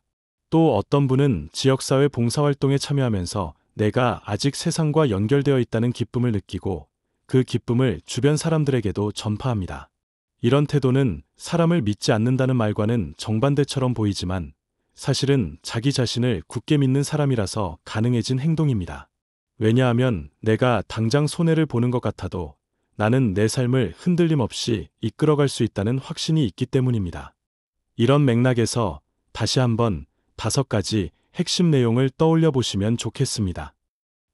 또 어떤 분은 지역사회 봉사활동에 참여하면서 내가 아직 세상과 연결되어 있다는 기쁨을 느끼고 그 기쁨을 주변 사람들에게도 전파합니다. 이런 태도는 사람을 믿지 않는다는 말과는 정반대처럼 보이지만 사실은 자기 자신을 굳게 믿는 사람이라서 가능해진 행동입니다. 왜냐하면 내가 당장 손해를 보는 것 같아도 나는 내 삶을 흔들림 없이 이끌어갈 수 있다는 확신이 있기 때문입니다. 이런 맥락에서 다시 한번 5가지 핵심 내용을 떠올려 보시면 좋겠습니다.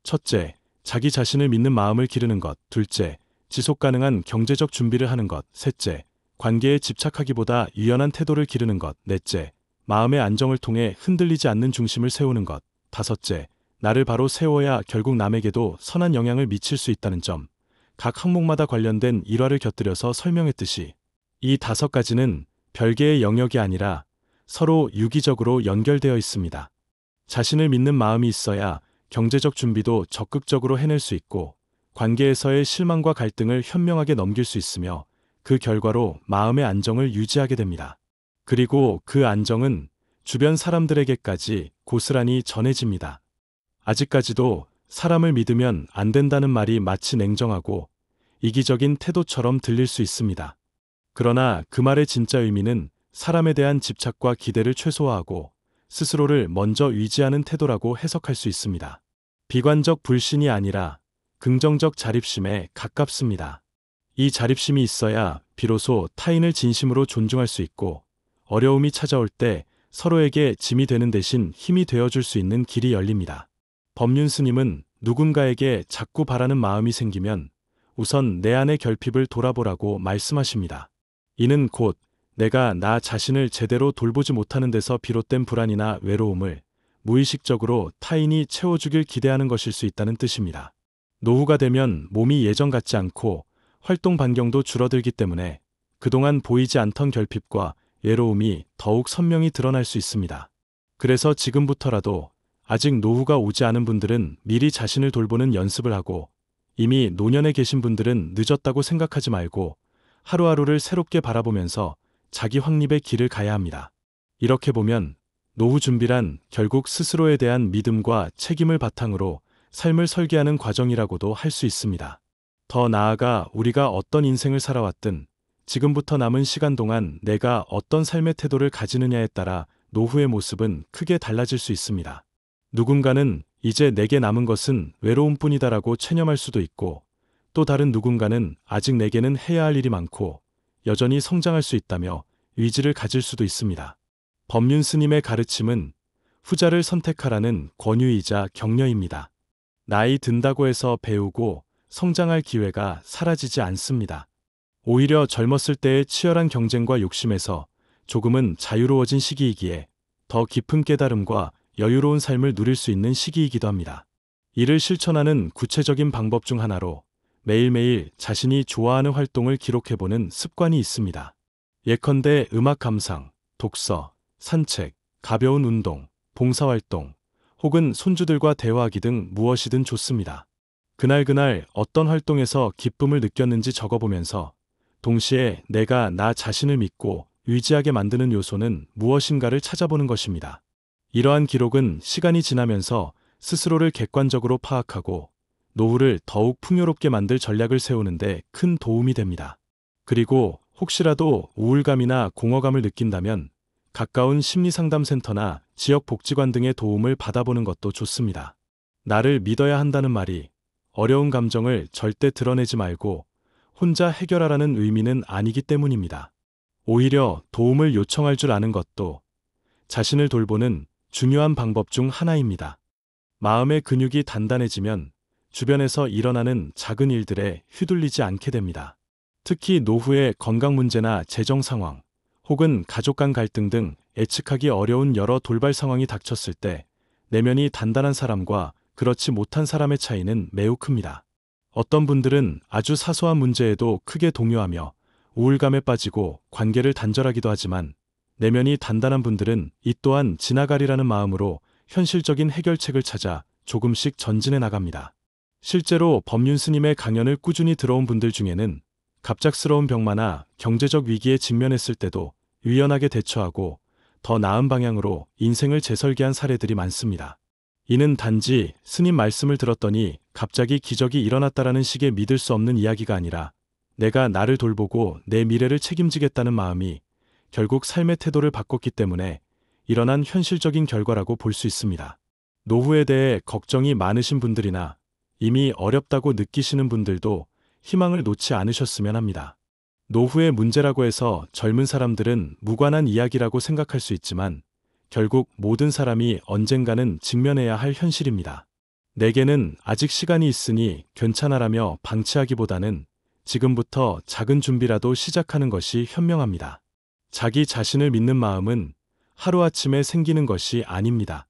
첫째, 자기 자신을 믿는 마음을 기르는 것. 둘째, 지속 가능한 경제적 준비를 하는 것. 셋째, 관계에 집착하기보다 유연한 태도를 기르는 것. 넷째, 마음의 안정을 통해 흔들리지 않는 중심을 세우는 것. 다섯째, 나를 바로 세워야 결국 남에게도 선한 영향을 미칠 수 있다는 점. 각 항목마다 관련된 일화를 곁들여서 설명했듯이 이 5가지는 별개의 영역이 아니라 서로 유기적으로 연결되어 있습니다. 자신을 믿는 마음이 있어야 경제적 준비도 적극적으로 해낼 수 있고 관계에서의 실망과 갈등을 현명하게 넘길 수 있으며 그 결과로 마음의 안정을 유지하게 됩니다. 그리고 그 안정은 주변 사람들에게까지 고스란히 전해집니다. 아직까지도 사람을 믿으면 안 된다는 말이 마치 냉정하고 이기적인 태도처럼 들릴 수 있습니다. 그러나 그 말의 진짜 의미는 사람에 대한 집착과 기대를 최소화하고 스스로를 먼저 위지하는 태도라고 해석할 수 있습니다. 비관적 불신이 아니라 긍정적 자립심에 가깝습니다. 이 자립심이 있어야 비로소 타인을 진심으로 존중할 수 있고 어려움이 찾아올 때 서로에게 짐이 되는 대신 힘이 되어줄 수 있는 길이 열립니다. 법륜 스님은 누군가에게 자꾸 바라는 마음이 생기면 우선 내 안의 결핍을 돌아보라고 말씀하십니다. 이는 곧 내가 나 자신을 제대로 돌보지 못하는 데서 비롯된 불안이나 외로움을 무의식적으로 타인이 채워주길 기대하는 것일 수 있다는 뜻입니다. 노후가 되면 몸이 예전 같지 않고 활동 반경도 줄어들기 때문에 그동안 보이지 않던 결핍과 외로움이 더욱 선명히 드러날 수 있습니다. 그래서 지금부터라도 아직 노후가 오지 않은 분들은 미리 자신을 돌보는 연습을 하고 이미 노년에 계신 분들은 늦었다고 생각하지 말고 하루하루를 새롭게 바라보면서 자기 확립의 길을 가야 합니다. 이렇게 보면 노후 준비란 결국 스스로에 대한 믿음과 책임을 바탕으로 삶을 설계하는 과정이라고도 할 수 있습니다. 더 나아가 우리가 어떤 인생을 살아왔든 지금부터 남은 시간 동안 내가 어떤 삶의 태도를 가지느냐에 따라 노후의 모습은 크게 달라질 수 있습니다. 누군가는 이제 내게 남은 것은 외로움뿐이다라고 체념할 수도 있고 또 다른 누군가는 아직 내게는 해야 할 일이 많고 여전히 성장할 수 있다며 의지를 가질 수도 있습니다. 법륜 스님의 가르침은 후자를 선택하라는 권유이자 격려입니다. 나이 든다고 해서 배우고 성장할 기회가 사라지지 않습니다. 오히려 젊었을 때의 치열한 경쟁과 욕심에서 조금은 자유로워진 시기이기에 더 깊은 깨달음과 여유로운 삶을 누릴 수 있는 시기이기도 합니다. 이를 실천하는 구체적인 방법 중 하나로 매일매일 자신이 좋아하는 활동을 기록해보는 습관이 있습니다. 예컨대 음악 감상, 독서, 산책, 가벼운 운동, 봉사활동, 혹은 손주들과 대화하기 등 무엇이든 좋습니다. 그날 어떤 활동에서 기쁨을 느꼈는지 적어보면서 동시에 내가 나 자신을 믿고 의지하게 만드는 요소는 무엇인가를 찾아보는 것입니다. 이러한 기록은 시간이 지나면서 스스로를 객관적으로 파악하고 노후를 더욱 풍요롭게 만들 전략을 세우는데 큰 도움이 됩니다. 그리고 혹시라도 우울감이나 공허감을 느낀다면 가까운 심리상담센터나 지역복지관 등의 도움을 받아보는 것도 좋습니다. 나를 믿어야 한다는 말이 어려운 감정을 절대 드러내지 말고 혼자 해결하라는 의미는 아니기 때문입니다. 오히려 도움을 요청할 줄 아는 것도 자신을 돌보는 중요한 방법 중 하나입니다. 마음의 근육이 단단해지면 주변에서 일어나는 작은 일들에 휘둘리지 않게 됩니다. 특히 노후의 건강 문제나 재정 상황, 혹은 가족 간 갈등 등 예측하기 어려운 여러 돌발 상황이 닥쳤을 때 내면이 단단한 사람과 그렇지 못한 사람의 차이는 매우 큽니다. 어떤 분들은 아주 사소한 문제에도 크게 동요하며 우울감에 빠지고 관계를 단절하기도 하지만, 내면이 단단한 분들은 이 또한 지나가리라는 마음으로 현실적인 해결책을 찾아 조금씩 전진해 나갑니다. 실제로 법륜 스님의 강연을 꾸준히 들어온 분들 중에는 갑작스러운 병마나 경제적 위기에 직면했을 때도 유연하게 대처하고 더 나은 방향으로 인생을 재설계한 사례들이 많습니다. 이는 단지 스님 말씀을 들었더니 갑자기 기적이 일어났다라는 식의 믿을 수 없는 이야기가 아니라, 내가 나를 돌보고 내 미래를 책임지겠다는 마음이 결국 삶의 태도를 바꿨기 때문에 일어난 현실적인 결과라고 볼 수 있습니다. 노후에 대해 걱정이 많으신 분들이나 이미 어렵다고 느끼시는 분들도 희망을 놓지 않으셨으면 합니다. 노후의 문제라고 해서 젊은 사람들은 무관한 이야기라고 생각할 수 있지만, 결국 모든 사람이 언젠가는 직면해야 할 현실입니다. 내게는 아직 시간이 있으니 괜찮아라며 방치하기보다는 지금부터 작은 준비라도 시작하는 것이 현명합니다. 자기 자신을 믿는 마음은 하루아침에 생기는 것이 아닙니다.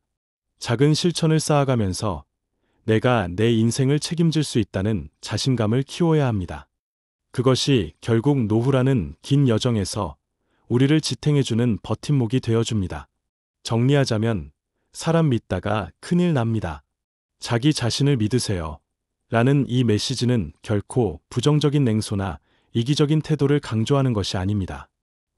작은 실천을 쌓아가면서 내가 내 인생을 책임질 수 있다는 자신감을 키워야 합니다. 그것이 결국 노후라는 긴 여정에서 우리를 지탱해주는 버팀목이 되어줍니다. 정리하자면, 사람 믿다가 큰일 납니다. 자기 자신을 믿으세요. 라는 이 메시지는 결코 부정적인 냉소나 이기적인 태도를 강조하는 것이 아닙니다.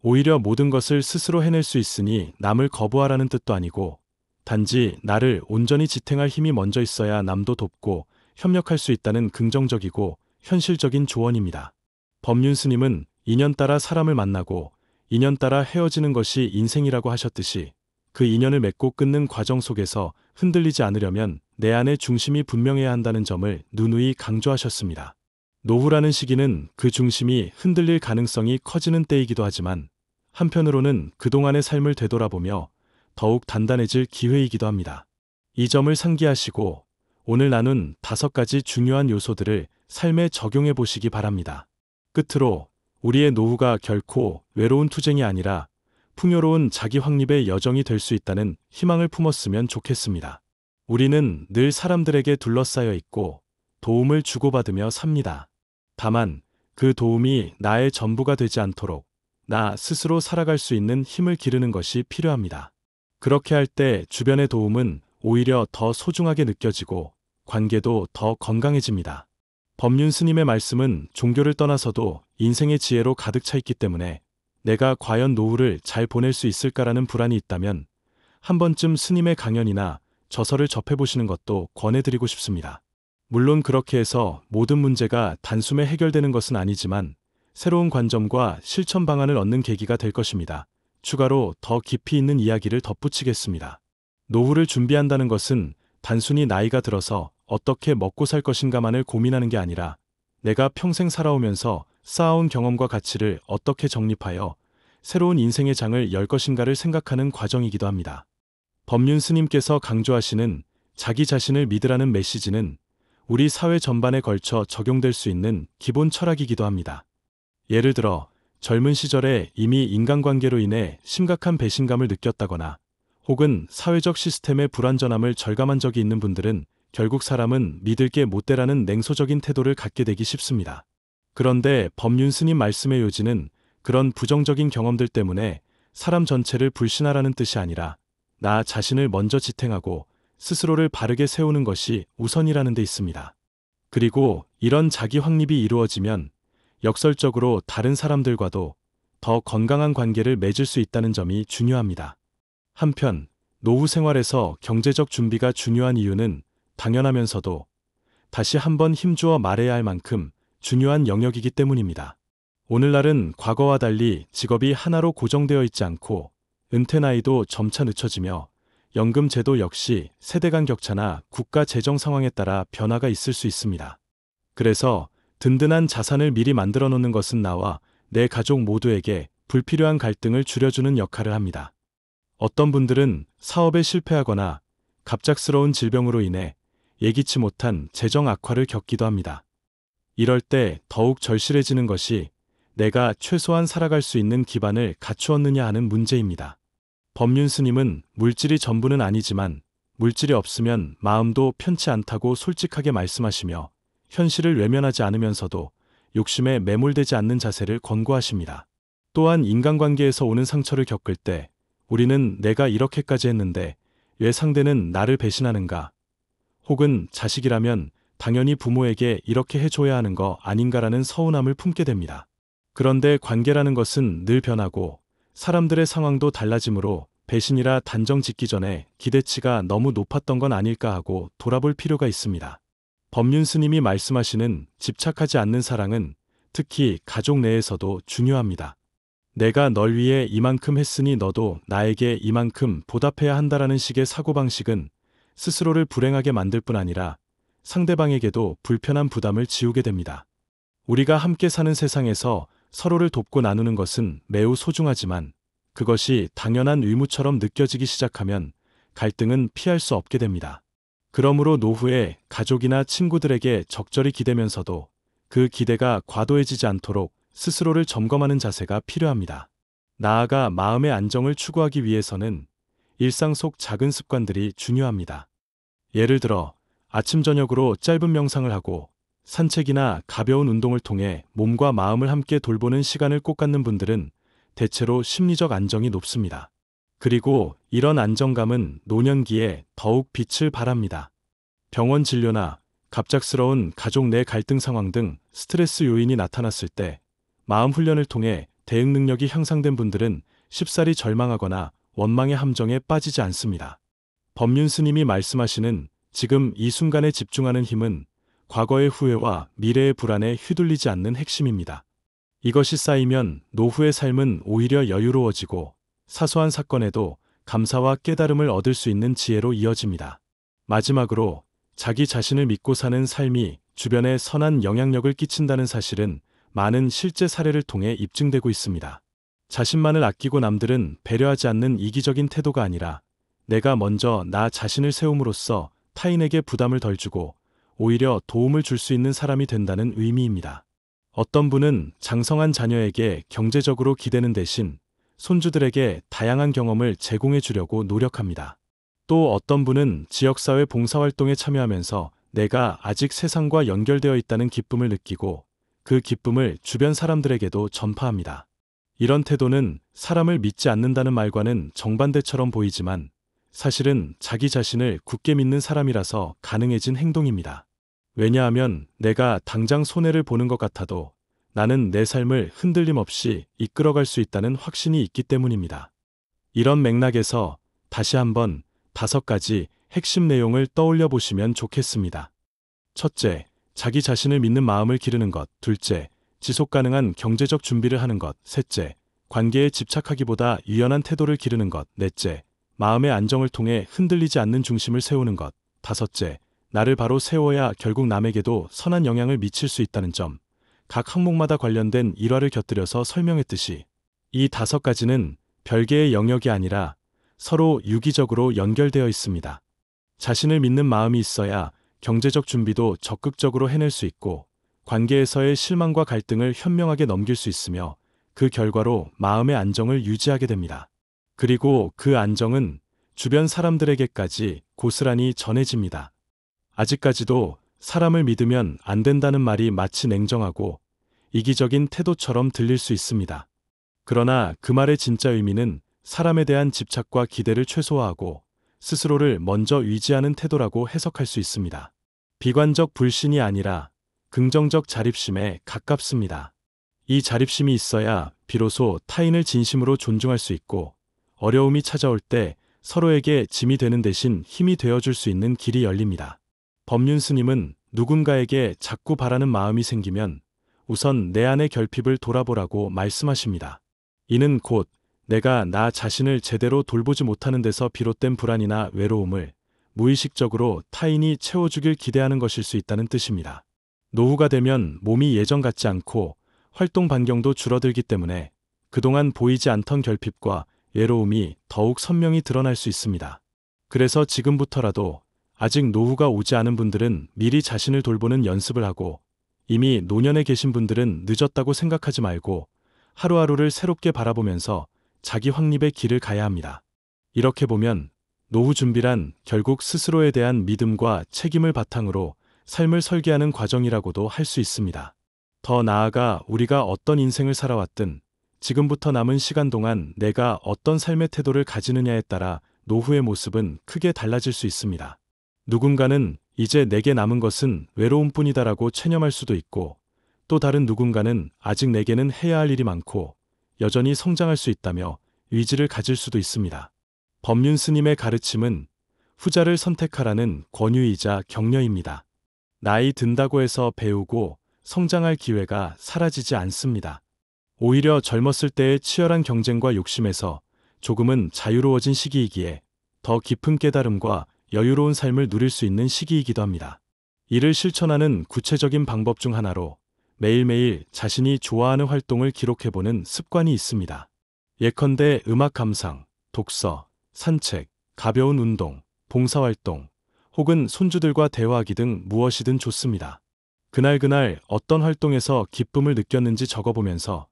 오히려 모든 것을 스스로 해낼 수 있으니 남을 거부하라는 뜻도 아니고, 단지 나를 온전히 지탱할 힘이 먼저 있어야 남도 돕고 협력할 수 있다는 긍정적이고 현실적인 조언입니다. 법륜 스님은 인연 따라 사람을 만나고 인연 따라 헤어지는 것이 인생이라고 하셨듯이, 그 인연을 맺고 끊는 과정 속에서 흔들리지 않으려면 내 안의 중심이 분명해야 한다는 점을 누누이 강조하셨습니다. 노후라는 시기는 그 중심이 흔들릴 가능성이 커지는 때이기도 하지만, 한편으로는 그동안의 삶을 되돌아보며 더욱 단단해질 기회이기도 합니다. 이 점을 상기하시고 오늘 나눈 5가지 중요한 요소들을 삶에 적용해 보시기 바랍니다. 끝으로, 우리의 노후가 결코 외로운 투쟁이 아니라 풍요로운 자기 확립의 여정이 될 수 있다는 희망을 품었으면 좋겠습니다. 우리는 늘 사람들에게 둘러싸여 있고 도움을 주고받으며 삽니다. 다만 그 도움이 나의 전부가 되지 않도록 나 스스로 살아갈 수 있는 힘을 기르는 것이 필요합니다. 그렇게 할 때 주변의 도움은 오히려 더 소중하게 느껴지고 관계도 더 건강해집니다. 법륜 스님의 말씀은 종교를 떠나서도 인생의 지혜로 가득 차 있기 때문에, 내가 과연 노후를 잘 보낼 수 있을까라는 불안이 있다면 한 번쯤 스님의 강연이나 저서를 접해보시는 것도 권해드리고 싶습니다. 물론 그렇게 해서 모든 문제가 단숨에 해결되는 것은 아니지만 새로운 관점과 실천 방안을 얻는 계기가 될 것입니다. 추가로 더 깊이 있는 이야기를 덧붙이겠습니다. 노후를 준비한다는 것은 단순히 나이가 들어서 어떻게 먹고 살 것인가만을 고민하는 게 아니라, 내가 평생 살아오면서 쌓아온 경험과 가치를 어떻게 정립하여 새로운 인생의 장을 열 것인가를 생각하는 과정이기도 합니다. 법륜 스님께서 강조하시는 자기 자신을 믿으라는 메시지는 우리 사회 전반에 걸쳐 적용될 수 있는 기본 철학이기도 합니다. 예를 들어 젊은 시절에 이미 인간관계로 인해 심각한 배신감을 느꼈다거나 혹은 사회적 시스템의 불완전함을 절감한 적이 있는 분들은 결국 사람은 믿을 게 못 되라는 냉소적인 태도를 갖게 되기 쉽습니다. 그런데 법륜 스님 말씀의 요지는 그런 부정적인 경험들 때문에 사람 전체를 불신하라는 뜻이 아니라, 나 자신을 먼저 지탱하고 스스로를 바르게 세우는 것이 우선이라는 데 있습니다. 그리고 이런 자기 확립이 이루어지면 역설적으로 다른 사람들과도 더 건강한 관계를 맺을 수 있다는 점이 중요합니다. 한편 노후 생활에서 경제적 준비가 중요한 이유는 당연하면서도 다시 한번 힘주어 말해야 할 만큼 중요한 영역이기 때문입니다. 오늘날은 과거와 달리 직업이 하나로 고정되어 있지 않고 은퇴 나이도 점차 늦춰지며 연금 제도 역시 세대 간 격차나 국가 재정 상황에 따라 변화가 있을 수 있습니다. 그래서 든든한 자산을 미리 만들어 놓는 것은 나와 내 가족 모두에게 불필요한 갈등을 줄여주는 역할을 합니다. 어떤 분들은 사업에 실패하거나 갑작스러운 질병으로 인해 예기치 못한 재정 악화를 겪기도 합니다. 이럴 때 더욱 절실해지는 것이 내가 최소한 살아갈 수 있는 기반을 갖추었느냐 하는 문제입니다. 법륜 스님은 물질이 전부는 아니지만 물질이 없으면 마음도 편치 않다고 솔직하게 말씀하시며 현실을 외면하지 않으면서도 욕심에 매몰되지 않는 자세를 권고하십니다. 또한 인간관계에서 오는 상처를 겪을 때 우리는 내가 이렇게까지 했는데 왜 상대는 나를 배신하는가? 혹은 자식이라면 당연히 부모에게 이렇게 해줘야 하는 거 아닌가라는 서운함을 품게 됩니다. 그런데 관계라는 것은 늘 변하고 사람들의 상황도 달라지므로 배신이라 단정 짓기 전에 기대치가 너무 높았던 건 아닐까 하고 돌아볼 필요가 있습니다. 법륜 스님이 말씀하시는 집착하지 않는 사랑은 특히 가족 내에서도 중요합니다. 내가 널 위해 이만큼 했으니 너도 나에게 이만큼 보답해야 한다라는 식의 사고방식은 스스로를 불행하게 만들 뿐 아니라 상대방에게도 불편한 부담을 지우게 됩니다. 우리가 함께 사는 세상에서 서로를 돕고 나누는 것은 매우 소중하지만 그것이 당연한 의무처럼 느껴지기 시작하면 갈등은 피할 수 없게 됩니다. 그러므로 노후에 가족이나 친구들에게 적절히 기대면서도 그 기대가 과도해지지 않도록 스스로를 점검하는 자세가 필요합니다. 나아가 마음의 안정을 추구하기 위해서는 일상 속 작은 습관들이 중요합니다. 예를 들어 아침 저녁으로 짧은 명상을 하고 산책이나 가벼운 운동을 통해 몸과 마음을 함께 돌보는 시간을 꼭 갖는 분들은 대체로 심리적 안정이 높습니다. 그리고 이런 안정감은 노년기에 더욱 빛을 발합니다. 병원 진료나 갑작스러운 가족 내 갈등 상황 등 스트레스 요인이 나타났을 때 마음 훈련을 통해 대응 능력이 향상된 분들은 쉽사리 절망하거나 원망의 함정에 빠지지 않습니다. 법륜 스님이 말씀하시는 지금 이 순간에 집중하는 힘은 과거의 후회와 미래의 불안에 휘둘리지 않는 핵심입니다. 이것이 쌓이면 노후의 삶은 오히려 여유로워지고 사소한 사건에도 감사와 깨달음을 얻을 수 있는 지혜로 이어집니다. 마지막으로 자기 자신을 믿고 사는 삶이 주변에 선한 영향력을 끼친다는 사실은 많은 실제 사례를 통해 입증되고 있습니다. 자신만을 아끼고 남들은 배려하지 않는 이기적인 태도가 아니라 내가 먼저 나 자신을 세움으로써 타인에게 부담을 덜 주고 오히려 도움을 줄 수 있는 사람이 된다는 의미입니다. 어떤 분은 장성한 자녀에게 경제적으로 기대는 대신 손주들에게 다양한 경험을 제공해 주려고 노력합니다. 또 어떤 분은 지역사회 봉사활동에 참여하면서 내가 아직 세상과 연결되어 있다는 기쁨을 느끼고 그 기쁨을 주변 사람들에게도 전파합니다. 이런 태도는 사람을 믿지 않는다는 말과는 정반대처럼 보이지만 사실은 자기 자신을 굳게 믿는 사람이라서 가능해진 행동입니다. 왜냐하면 내가 당장 손해를 보는 것 같아도 나는 내 삶을 흔들림 없이 이끌어갈 수 있다는 확신이 있기 때문입니다. 이런 맥락에서 다시 한번 5가지 핵심 내용을 떠올려 보시면 좋겠습니다. 첫째, 자기 자신을 믿는 마음을 기르는 것. 둘째, 지속 가능한 경제적 준비를 하는 것. 셋째, 관계에 집착하기보다 유연한 태도를 기르는 것. 넷째, 마음의 안정을 통해 흔들리지 않는 중심을 세우는 것. 다섯째, 나를 바로 세워야 결국 남에게도 선한 영향을 미칠 수 있다는 점. 각 항목마다 관련된 일화를 곁들여서 설명했듯이 이 5가지는 별개의 영역이 아니라 서로 유기적으로 연결되어 있습니다. 자신을 믿는 마음이 있어야 경제적 준비도 적극적으로 해낼 수 있고 관계에서의 실망과 갈등을 현명하게 넘길 수 있으며 그 결과로 마음의 안정을 유지하게 됩니다. 그리고 그 안정은 주변 사람들에게까지 고스란히 전해집니다. 아직까지도 사람을 믿으면 안 된다는 말이 마치 냉정하고 이기적인 태도처럼 들릴 수 있습니다. 그러나 그 말의 진짜 의미는 사람에 대한 집착과 기대를 최소화하고 스스로를 먼저 위지하는 태도라고 해석할 수 있습니다. 비관적 불신이 아니라 긍정적 자립심에 가깝습니다. 이 자립심이 있어야 비로소 타인을 진심으로 존중할 수 있고 어려움이 찾아올 때 서로에게 짐이 되는 대신 힘이 되어줄 수 있는 길이 열립니다. 법륜 스님은 누군가에게 자꾸 바라는 마음이 생기면 우선 내 안의 결핍을 돌아보라고 말씀하십니다. 이는 곧 내가 나 자신을 제대로 돌보지 못하는 데서 비롯된 불안이나 외로움을 무의식적으로 타인이 채워주길 기대하는 것일 수 있다는 뜻입니다. 노후가 되면 몸이 예전 같지 않고 활동 반경도 줄어들기 때문에 그동안 보이지 않던 결핍과 외로움이 더욱 선명히 드러날 수 있습니다. 그래서 지금부터라도 아직 노후가 오지 않은 분들은 미리 자신을 돌보는 연습을 하고, 이미 노년에 계신 분들은 늦었다고 생각하지 말고 하루하루를 새롭게 바라보면서 자기 확립의 길을 가야 합니다. 이렇게 보면 노후 준비란 결국 스스로에 대한 믿음과 책임을 바탕으로 삶을 설계하는 과정이라고도 할 수 있습니다. 더 나아가 우리가 어떤 인생을 살아왔든 지금부터 남은 시간 동안 내가 어떤 삶의 태도를 가지느냐에 따라 노후의 모습은 크게 달라질 수 있습니다. 누군가는 이제 내게 남은 것은 외로움뿐이다라고 체념할 수도 있고, 또 다른 누군가는 아직 내게는 해야 할 일이 많고 여전히 성장할 수 있다며 의지를 가질 수도 있습니다. 법륜 스님의 가르침은 후자를 선택하라는 권유이자 격려입니다. 나이 든다고 해서 배우고 성장할 기회가 사라지지 않습니다. 오히려 젊었을 때의 치열한 경쟁과 욕심에서 조금은 자유로워진 시기이기에 더 깊은 깨달음과 여유로운 삶을 누릴 수 있는 시기이기도 합니다. 이를 실천하는 구체적인 방법 중 하나로 매일매일 자신이 좋아하는 활동을 기록해보는 습관이 있습니다. 예컨대 음악 감상, 독서, 산책, 가벼운 운동, 봉사활동, 혹은 손주들과 대화하기 등 무엇이든 좋습니다. 그날 어떤 활동에서 기쁨을 느꼈는지 적어보면서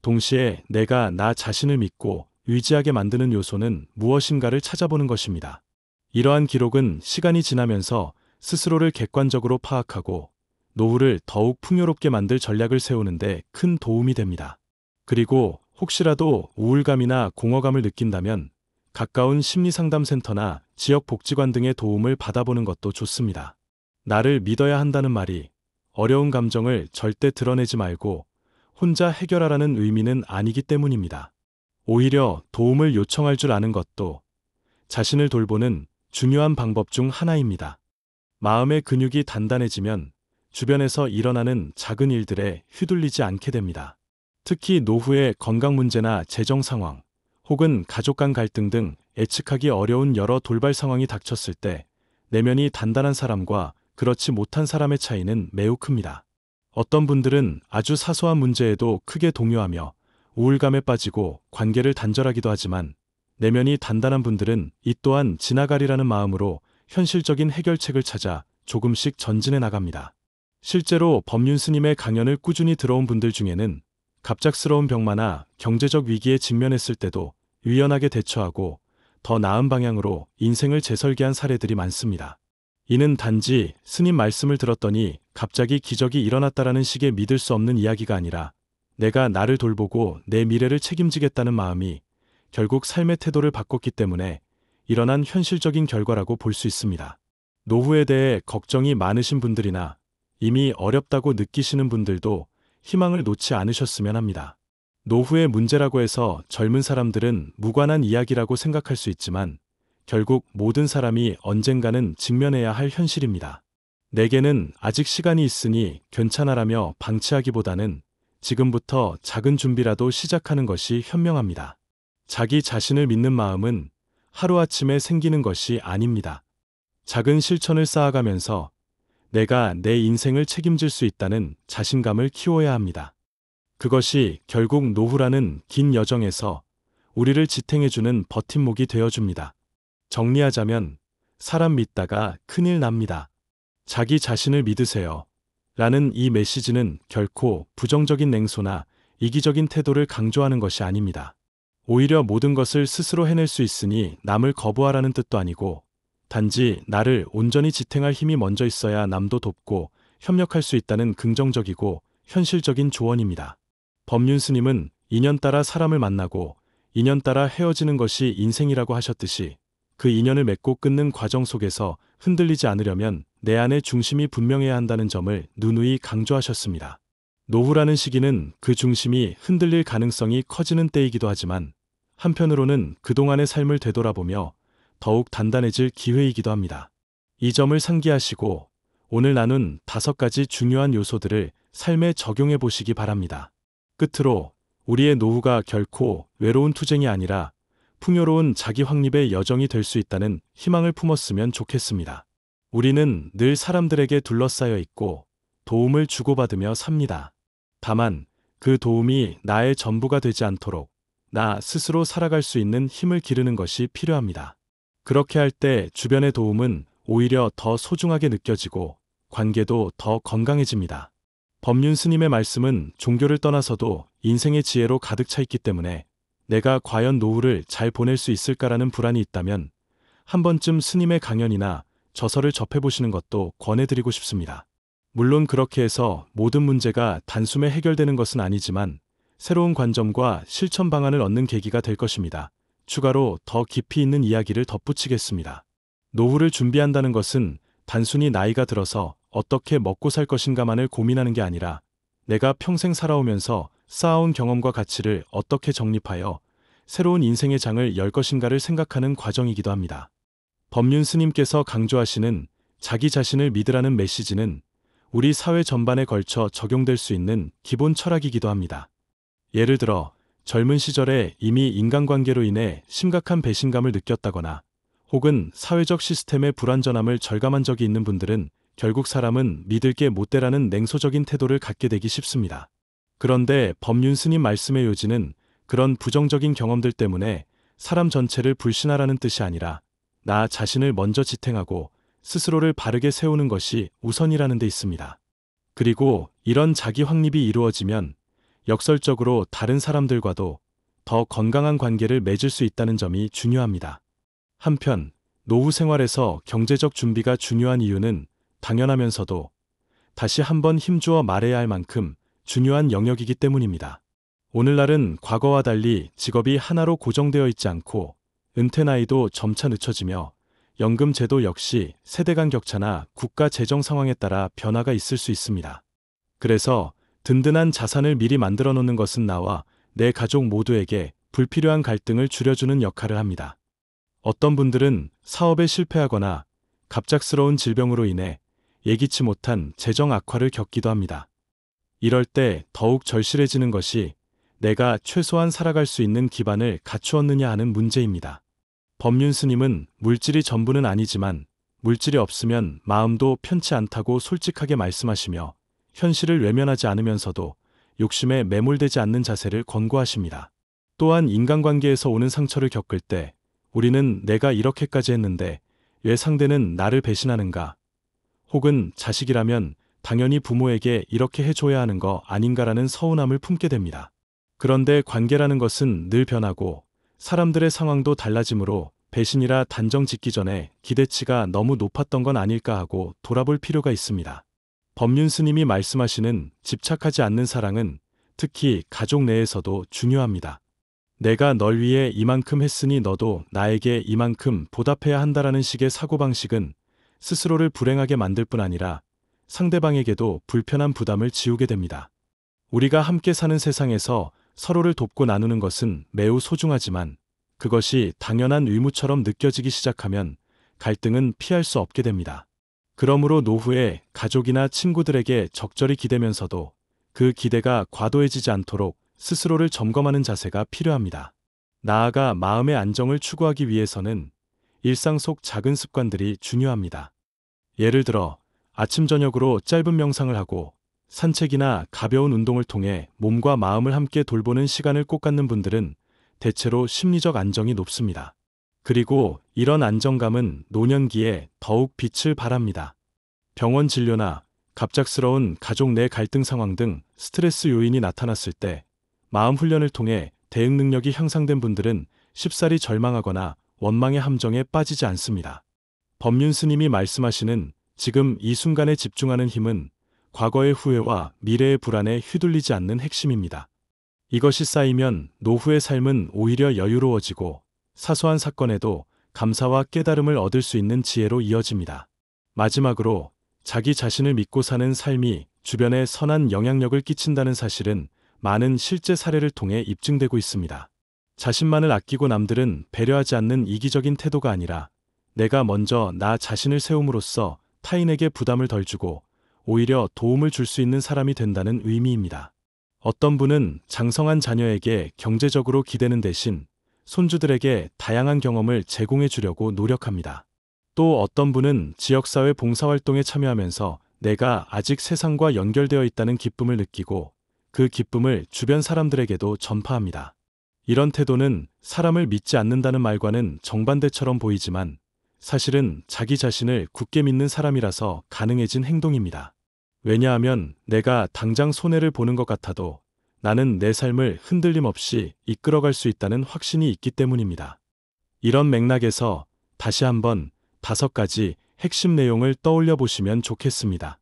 동시에 내가 나 자신을 믿고 의지하게 만드는 요소는 무엇인가를 찾아보는 것입니다. 이러한 기록은 시간이 지나면서 스스로를 객관적으로 파악하고 노후를 더욱 풍요롭게 만들 전략을 세우는데 큰 도움이 됩니다. 그리고 혹시라도 우울감이나 공허감을 느낀다면 가까운 심리상담센터나 지역복지관 등의 도움을 받아보는 것도 좋습니다. 나를 믿어야 한다는 말이 어려운 감정을 절대 드러내지 말고 혼자 해결하라는 의미는 아니기 때문입니다. 오히려 도움을 요청할 줄 아는 것도 자신을 돌보는 중요한 방법 중 하나입니다. 마음의 근육이 단단해지면 주변에서 일어나는 작은 일들에 휘둘리지 않게 됩니다. 특히 노후의 건강 문제나 재정 상황, 혹은 가족 간 갈등 등 예측하기 어려운 여러 돌발 상황이 닥쳤을 때 내면이 단단한 사람과 그렇지 못한 사람의 차이는 매우 큽니다. 어떤 분들은 아주 사소한 문제에도 크게 동요하며 우울감에 빠지고 관계를 단절하기도 하지만, 내면이 단단한 분들은 이 또한 지나가리라는 마음으로 현실적인 해결책을 찾아 조금씩 전진해 나갑니다. 실제로 법륜 스님의 강연을 꾸준히 들어온 분들 중에는 갑작스러운 병마나 경제적 위기에 직면했을 때도 유연하게 대처하고 더 나은 방향으로 인생을 재설계한 사례들이 많습니다. 이는 단지 스님 말씀을 들었더니 갑자기 기적이 일어났다라는 식의 믿을 수 없는 이야기가 아니라, 내가 나를 돌보고 내 미래를 책임지겠다는 마음이 결국 삶의 태도를 바꿨기 때문에 일어난 현실적인 결과라고 볼 수 있습니다. 노후에 대해 걱정이 많으신 분들이나 이미 어렵다고 느끼시는 분들도 희망을 놓지 않으셨으면 합니다. 노후의 문제라고 해서 젊은 사람들은 무관한 이야기라고 생각할 수 있지만 결국 모든 사람이 언젠가는 직면해야 할 현실입니다. 내게는 아직 시간이 있으니 괜찮아라며 방치하기보다는 지금부터 작은 준비라도 시작하는 것이 현명합니다. 자기 자신을 믿는 마음은 하루아침에 생기는 것이 아닙니다. 작은 실천을 쌓아가면서 내가 내 인생을 책임질 수 있다는 자신감을 키워야 합니다. 그것이 결국 노후라는 긴 여정에서 우리를 지탱해주는 버팀목이 되어줍니다. 정리하자면, 사람 믿다가 큰일 납니다. 자기 자신을 믿으세요. 라는 이 메시지는 결코 부정적인 냉소나 이기적인 태도를 강조하는 것이 아닙니다. 오히려 모든 것을 스스로 해낼 수 있으니 남을 거부하라는 뜻도 아니고, 단지 나를 온전히 지탱할 힘이 먼저 있어야 남도 돕고 협력할 수 있다는 긍정적이고 현실적인 조언입니다. 법륜 스님은 인연 따라 사람을 만나고 인연 따라 헤어지는 것이 인생이라고 하셨듯이, 그 인연을 맺고 끊는 과정 속에서 흔들리지 않으려면 내 안의 중심이 분명해야 한다는 점을 누누이 강조하셨습니다. 노후라는 시기는 그 중심이 흔들릴 가능성이 커지는 때이기도 하지만, 한편으로는 그동안의 삶을 되돌아보며 더욱 단단해질 기회이기도 합니다. 이 점을 상기하시고 오늘 나눈 5가지 중요한 요소들을 삶에 적용해 보시기 바랍니다. 끝으로 우리의 노후가 결코 외로운 투쟁이 아니라 풍요로운 자기 확립의 여정이 될 수 있다는 희망을 품었으면 좋겠습니다. 우리는 늘 사람들에게 둘러싸여 있고 도움을 주고받으며 삽니다. 다만 그 도움이 나의 전부가 되지 않도록 나 스스로 살아갈 수 있는 힘을 기르는 것이 필요합니다. 그렇게 할 때 주변의 도움은 오히려 더 소중하게 느껴지고 관계도 더 건강해집니다. 법륜 스님의 말씀은 종교를 떠나서도 인생의 지혜로 가득 차 있기 때문에 내가 과연 노후를 잘 보낼 수 있을까라는 불안이 있다면 한 번쯤 스님의 강연이나 저서를 접해보시는 것도 권해드리고 싶습니다. 물론 그렇게 해서 모든 문제가 단숨에 해결되는 것은 아니지만 새로운 관점과 실천 방안을 얻는 계기가 될 것입니다. 추가로 더 깊이 있는 이야기를 덧붙이겠습니다. 노후를 준비한다는 것은 단순히 나이가 들어서 어떻게 먹고 살 것인가만을 고민하는 게 아니라 내가 평생 살아오면서 쌓아온 경험과 가치를 어떻게 정립하여 새로운 인생의 장을 열 것인가를 생각하는 과정이기도 합니다. 법륜 스님께서 강조하시는 자기 자신을 믿으라는 메시지는 우리 사회 전반에 걸쳐 적용될 수 있는 기본 철학이기도 합니다. 예를 들어 젊은 시절에 이미 인간관계로 인해 심각한 배신감을 느꼈다거나 혹은 사회적 시스템의 불완전함을 절감한 적이 있는 분들은 결국 사람은 믿을 게 못 되라는 냉소적인 태도를 갖게 되기 쉽습니다. 그런데 법륜 스님 말씀의 요지는 그런 부정적인 경험들 때문에 사람 전체를 불신하라는 뜻이 아니라 나 자신을 먼저 지탱하고 스스로를 바르게 세우는 것이 우선이라는 데 있습니다. 그리고 이런 자기 확립이 이루어지면 역설적으로 다른 사람들과도 더 건강한 관계를 맺을 수 있다는 점이 중요합니다. 한편 노후 생활에서 경제적 준비가 중요한 이유는 당연하면서도 다시 한번 힘주어 말해야 할 만큼 중요한 영역이기 때문입니다. 오늘날은 과거와 달리 직업이 하나로 고정되어 있지 않고 은퇴 나이도 점차 늦춰지며 연금 제도 역시 세대 간 격차나 국가 재정 상황에 따라 변화가 있을 수 있습니다. 그래서 든든한 자산을 미리 만들어 놓는 것은 나와 내 가족 모두에게 불필요한 갈등을 줄여주는 역할을 합니다. 어떤 분들은 사업에 실패하거나 갑작스러운 질병으로 인해 예기치 못한 재정 악화를 겪기도 합니다. 이럴 때 더욱 절실해지는 것이 내가 최소한 살아갈 수 있는 기반을 갖추었느냐 하는 문제입니다. 법륜 스님은 물질이 전부는 아니지만 물질이 없으면 마음도 편치 않다고 솔직하게 말씀하시며 현실을 외면하지 않으면서도 욕심에 매몰되지 않는 자세를 권고하십니다. 또한 인간관계에서 오는 상처를 겪을 때 우리는 내가 이렇게까지 했는데 왜 상대는 나를 배신하는가? 혹은 자식이라면 당연히 부모에게 이렇게 해줘야 하는 거 아닌가라는 서운함을 품게 됩니다. 그런데 관계라는 것은 늘 변하고 사람들의 상황도 달라지므로 배신이라 단정 짓기 전에 기대치가 너무 높았던 건 아닐까 하고 돌아볼 필요가 있습니다. 법륜 스님이 말씀하시는 집착하지 않는 사랑은 특히 가족 내에서도 중요합니다. 내가 널 위해 이만큼 했으니 너도 나에게 이만큼 보답해야 한다라는 식의 사고방식은 스스로를 불행하게 만들 뿐 아니라 상대방에게도 불편한 부담을 지우게 됩니다. 우리가 함께 사는 세상에서 서로를 돕고 나누는 것은 매우 소중하지만 그것이 당연한 의무처럼 느껴지기 시작하면 갈등은 피할 수 없게 됩니다. 그러므로 노후에 가족이나 친구들에게 적절히 기대면서도 그 기대가 과도해지지 않도록 스스로를 점검하는 자세가 필요합니다. 나아가 마음의 안정을 추구하기 위해서는 일상 속 작은 습관들이 중요합니다. 예를 들어 아침 저녁으로 짧은 명상을 하고 산책이나 가벼운 운동을 통해 몸과 마음을 함께 돌보는 시간을 꼭 갖는 분들은 대체로 심리적 안정이 높습니다. 그리고 이런 안정감은 노년기에 더욱 빛을 발합니다. 병원 진료나 갑작스러운 가족 내 갈등 상황 등 스트레스 요인이 나타났을 때 마음 훈련을 통해 대응 능력이 향상된 분들은 쉽사리 절망하거나 원망의 함정에 빠지지 않습니다. 법륜 스님이 말씀하시는 지금 이 순간에 집중하는 힘은 과거의 후회와 미래의 불안에 휘둘리지 않는 핵심입니다. 이것이 쌓이면 노후의 삶은 오히려 여유로워지고 사소한 사건에도 감사와 깨달음을 얻을 수 있는 지혜로 이어집니다. 마지막으로 자기 자신을 믿고 사는 삶이 주변에 선한 영향력을 끼친다는 사실은 많은 실제 사례를 통해 입증되고 있습니다. 자신만을 아끼고 남들은 배려하지 않는 이기적인 태도가 아니라 내가 먼저 나 자신을 세움으로써 타인에게 부담을 덜 주고 오히려 도움을 줄 수 있는 사람이 된다는 의미입니다. 어떤 분은 장성한 자녀에게 경제적으로 기대는 대신 손주들에게 다양한 경험을 제공해 주려고 노력합니다. 또 어떤 분은 지역사회 봉사활동에 참여하면서 내가 아직 세상과 연결되어 있다는 기쁨을 느끼고 그 기쁨을 주변 사람들에게도 전파합니다. 이런 태도는 사람을 믿지 않는다는 말과는 정반대처럼 보이지만 사실은 자기 자신을 굳게 믿는 사람이라서 가능해진 행동입니다. 왜냐하면 내가 당장 손해를 보는 것 같아도 나는 내 삶을 흔들림 없이 이끌어갈 수 있다는 확신이 있기 때문입니다. 이런 맥락에서 다시 한번 5가지 핵심 내용을 떠올려 보시면 좋겠습니다.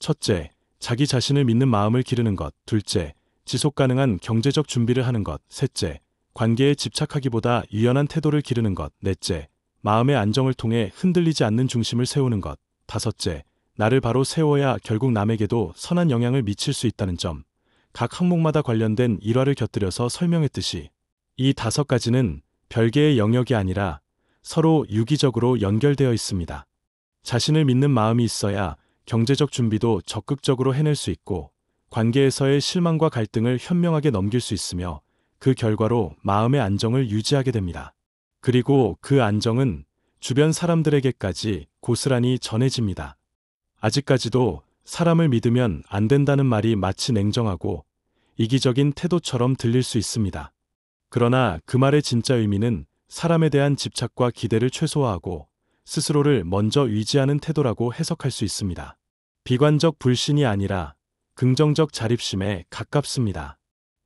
첫째, 자기 자신을 믿는 마음을 기르는 것. 둘째, 지속 가능한 경제적 준비를 하는 것. 셋째, 관계에 집착하기보다 유연한 태도를 기르는 것. 넷째, 마음의 안정을 통해 흔들리지 않는 중심을 세우는 것. 다섯째, 나를 바로 세워야 결국 남에게도 선한 영향을 미칠 수 있다는 점. 각 항목마다 관련된 일화를 곁들여서 설명했듯이 이 5가지는 별개의 영역이 아니라 서로 유기적으로 연결되어 있습니다. 자신을 믿는 마음이 있어야 경제적 준비도 적극적으로 해낼 수 있고 관계에서의 실망과 갈등을 현명하게 넘길 수 있으며 그 결과로 마음의 안정을 유지하게 됩니다. 그리고 그 안정은 주변 사람들에게까지 고스란히 전해집니다. 아직까지도 사람을 믿으면 안 된다는 말이 마치 냉정하고 이기적인 태도처럼 들릴 수 있습니다. 그러나 그 말의 진짜 의미는 사람에 대한 집착과 기대를 최소화하고 스스로를 먼저 위지하는 태도라고 해석할 수 있습니다. 비관적 불신이 아니라 긍정적 자립심에 가깝습니다.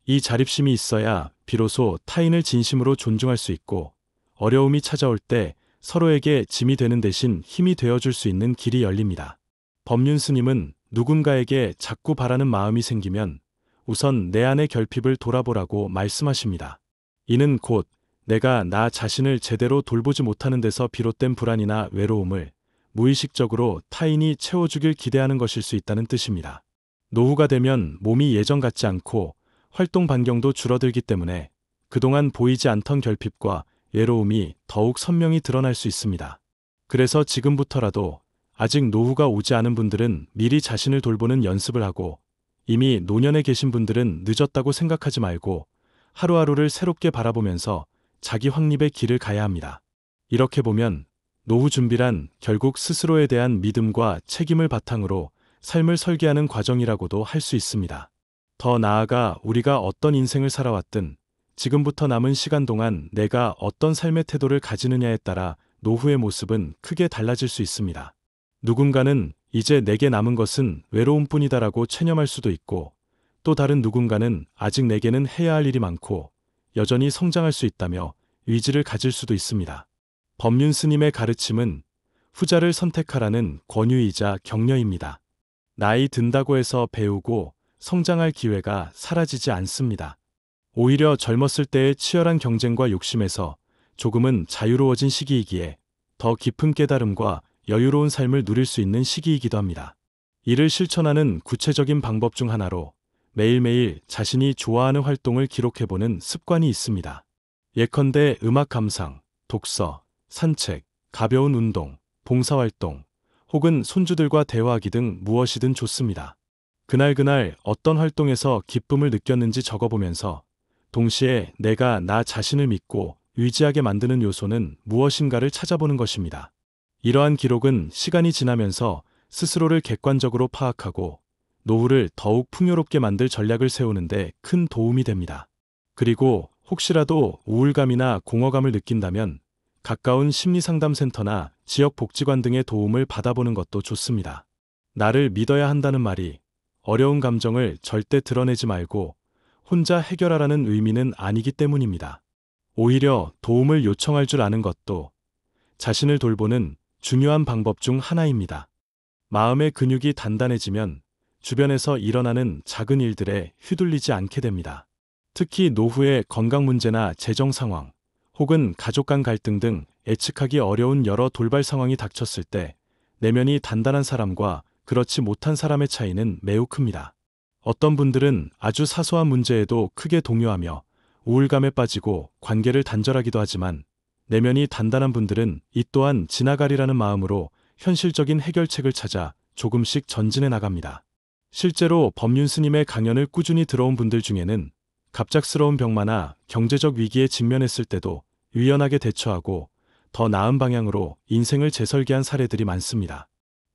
이 자립심이 있어야 비로소 타인을 진심으로 존중할 수 있고 어려움이 찾아올 때 서로에게 짐이 되는 대신 힘이 되어줄 수 있는 길이 열립니다. 법륜 스님은 누군가에게 자꾸 바라는 마음이 생기면 우선 내 안의 결핍을 돌아보라고 말씀하십니다. 이는 곧 내가 나 자신을 제대로 돌보지 못하는 데서 비롯된 불안이나 외로움을 무의식적으로 타인이 채워주길 기대하는 것일 수 있다는 뜻입니다. 노후가 되면 몸이 예전 같지 않고 활동 반경도 줄어들기 때문에 그동안 보이지 않던 결핍과 외로움이 더욱 선명히 드러날 수 있습니다. 그래서 지금부터라도 아직 노후가 오지 않은 분들은 미리 자신을 돌보는 연습을 하고 이미 노년에 계신 분들은 늦었다고 생각하지 말고 하루하루를 새롭게 바라보면서 자기 확립의 길을 가야 합니다. 이렇게 보면 노후 준비란 결국 스스로에 대한 믿음과 책임을 바탕으로 삶을 설계하는 과정이라고도 할 수 있습니다. 더 나아가 우리가 어떤 인생을 살아왔든 지금부터 남은 시간 동안 내가 어떤 삶의 태도를 가지느냐에 따라 노후의 모습은 크게 달라질 수 있습니다. 누군가는 이제 내게 남은 것은 외로움뿐이다라고 체념할 수도 있고 또 다른 누군가는 아직 내게는 해야 할 일이 많고 여전히 성장할 수 있다며 의지를 가질 수도 있습니다. 법륜 스님의 가르침은 후자를 선택하라는 권유이자 격려입니다. 나이 든다고 해서 배우고 성장할 기회가 사라지지 않습니다. 오히려 젊었을 때의 치열한 경쟁과 욕심에서 조금은 자유로워진 시기이기에 더 깊은 깨달음과 여유로운 삶을 누릴 수 있는 시기이기도 합니다. 이를 실천하는 구체적인 방법 중 하나로 매일매일 자신이 좋아하는 활동을 기록해보는 습관이 있습니다. 예컨대 음악 감상, 독서, 산책, 가벼운 운동, 봉사활동, 혹은 손주들과 대화하기 등 무엇이든 좋습니다. 그날 어떤 활동에서 기쁨을 느꼈는지 적어보면서 동시에 내가 나 자신을 믿고 의지하게 만드는 요소는 무엇인가를 찾아보는 것입니다. 이러한 기록은 시간이 지나면서 스스로를 객관적으로 파악하고 노후를 더욱 풍요롭게 만들 전략을 세우는데 큰 도움이 됩니다. 그리고 혹시라도 우울감이나 공허감을 느낀다면 가까운 심리상담센터나 지역복지관 등의 도움을 받아보는 것도 좋습니다. 나를 믿어야 한다는 말이 어려운 감정을 절대 드러내지 말고 혼자 해결하라는 의미는 아니기 때문입니다. 오히려 도움을 요청할 줄 아는 것도 자신을 돌보는 중요한 방법 중 하나입니다. 마음의 근육이 단단해지면 주변에서 일어나는 작은 일들에 휘둘리지 않게 됩니다. 특히 노후의 건강 문제나 재정 상황, 혹은 가족 간 갈등 등 예측하기 어려운 여러 돌발 상황이 닥쳤을 때 내면이 단단한 사람과 그렇지 못한 사람의 차이는 매우 큽니다. 어떤 분들은 아주 사소한 문제에도 크게 동요하며 우울감에 빠지고 관계를 단절하기도 하지만 내면이 단단한 분들은 이 또한 지나가리라는 마음으로 현실적인 해결책을 찾아 조금씩 전진해 나갑니다. 실제로 법륜 스님의 강연을 꾸준히 들어온 분들 중에는 갑작스러운 병마나 경제적 위기에 직면했을 때도 유연하게 대처하고 더 나은 방향으로 인생을 재설계한 사례들이 많습니다.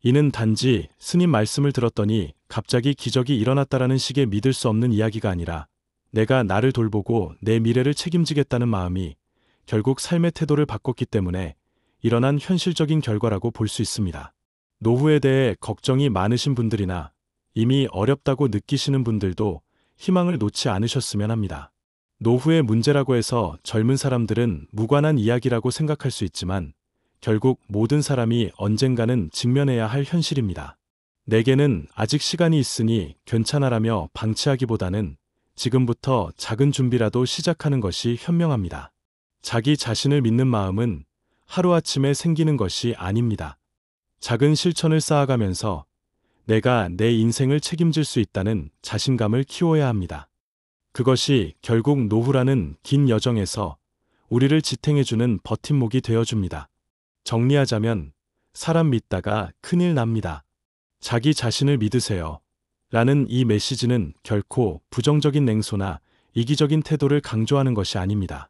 이는 단지 스님 말씀을 들었더니 갑자기 기적이 일어났다라는 식의 믿을 수 없는 이야기가 아니라 내가 나를 돌보고 내 미래를 책임지겠다는 마음이 결국 삶의 태도를 바꿨기 때문에 일어난 현실적인 결과라고 볼 수 있습니다. 노후에 대해 걱정이 많으신 분들이나 이미 어렵다고 느끼시는 분들도 희망을 놓지 않으셨으면 합니다. 노후의 문제라고 해서 젊은 사람들은 무관한 이야기라고 생각할 수 있지만 결국 모든 사람이 언젠가는 직면해야 할 현실입니다. 내게는 아직 시간이 있으니 괜찮아라며 방치하기보다는 지금부터 작은 준비라도 시작하는 것이 현명합니다. 자기 자신을 믿는 마음은 하루아침에 생기는 것이 아닙니다. 작은 실천을 쌓아가면서 내가 내 인생을 책임질 수 있다는 자신감을 키워야 합니다. 그것이 결국 노후라는 긴 여정에서 우리를 지탱해주는 버팀목이 되어줍니다. 정리하자면 사람 믿다가 큰일 납니다. 자기 자신을 믿으세요. 라는 이 메시지는 결코 부정적인 냉소나 이기적인 태도를 강조하는 것이 아닙니다.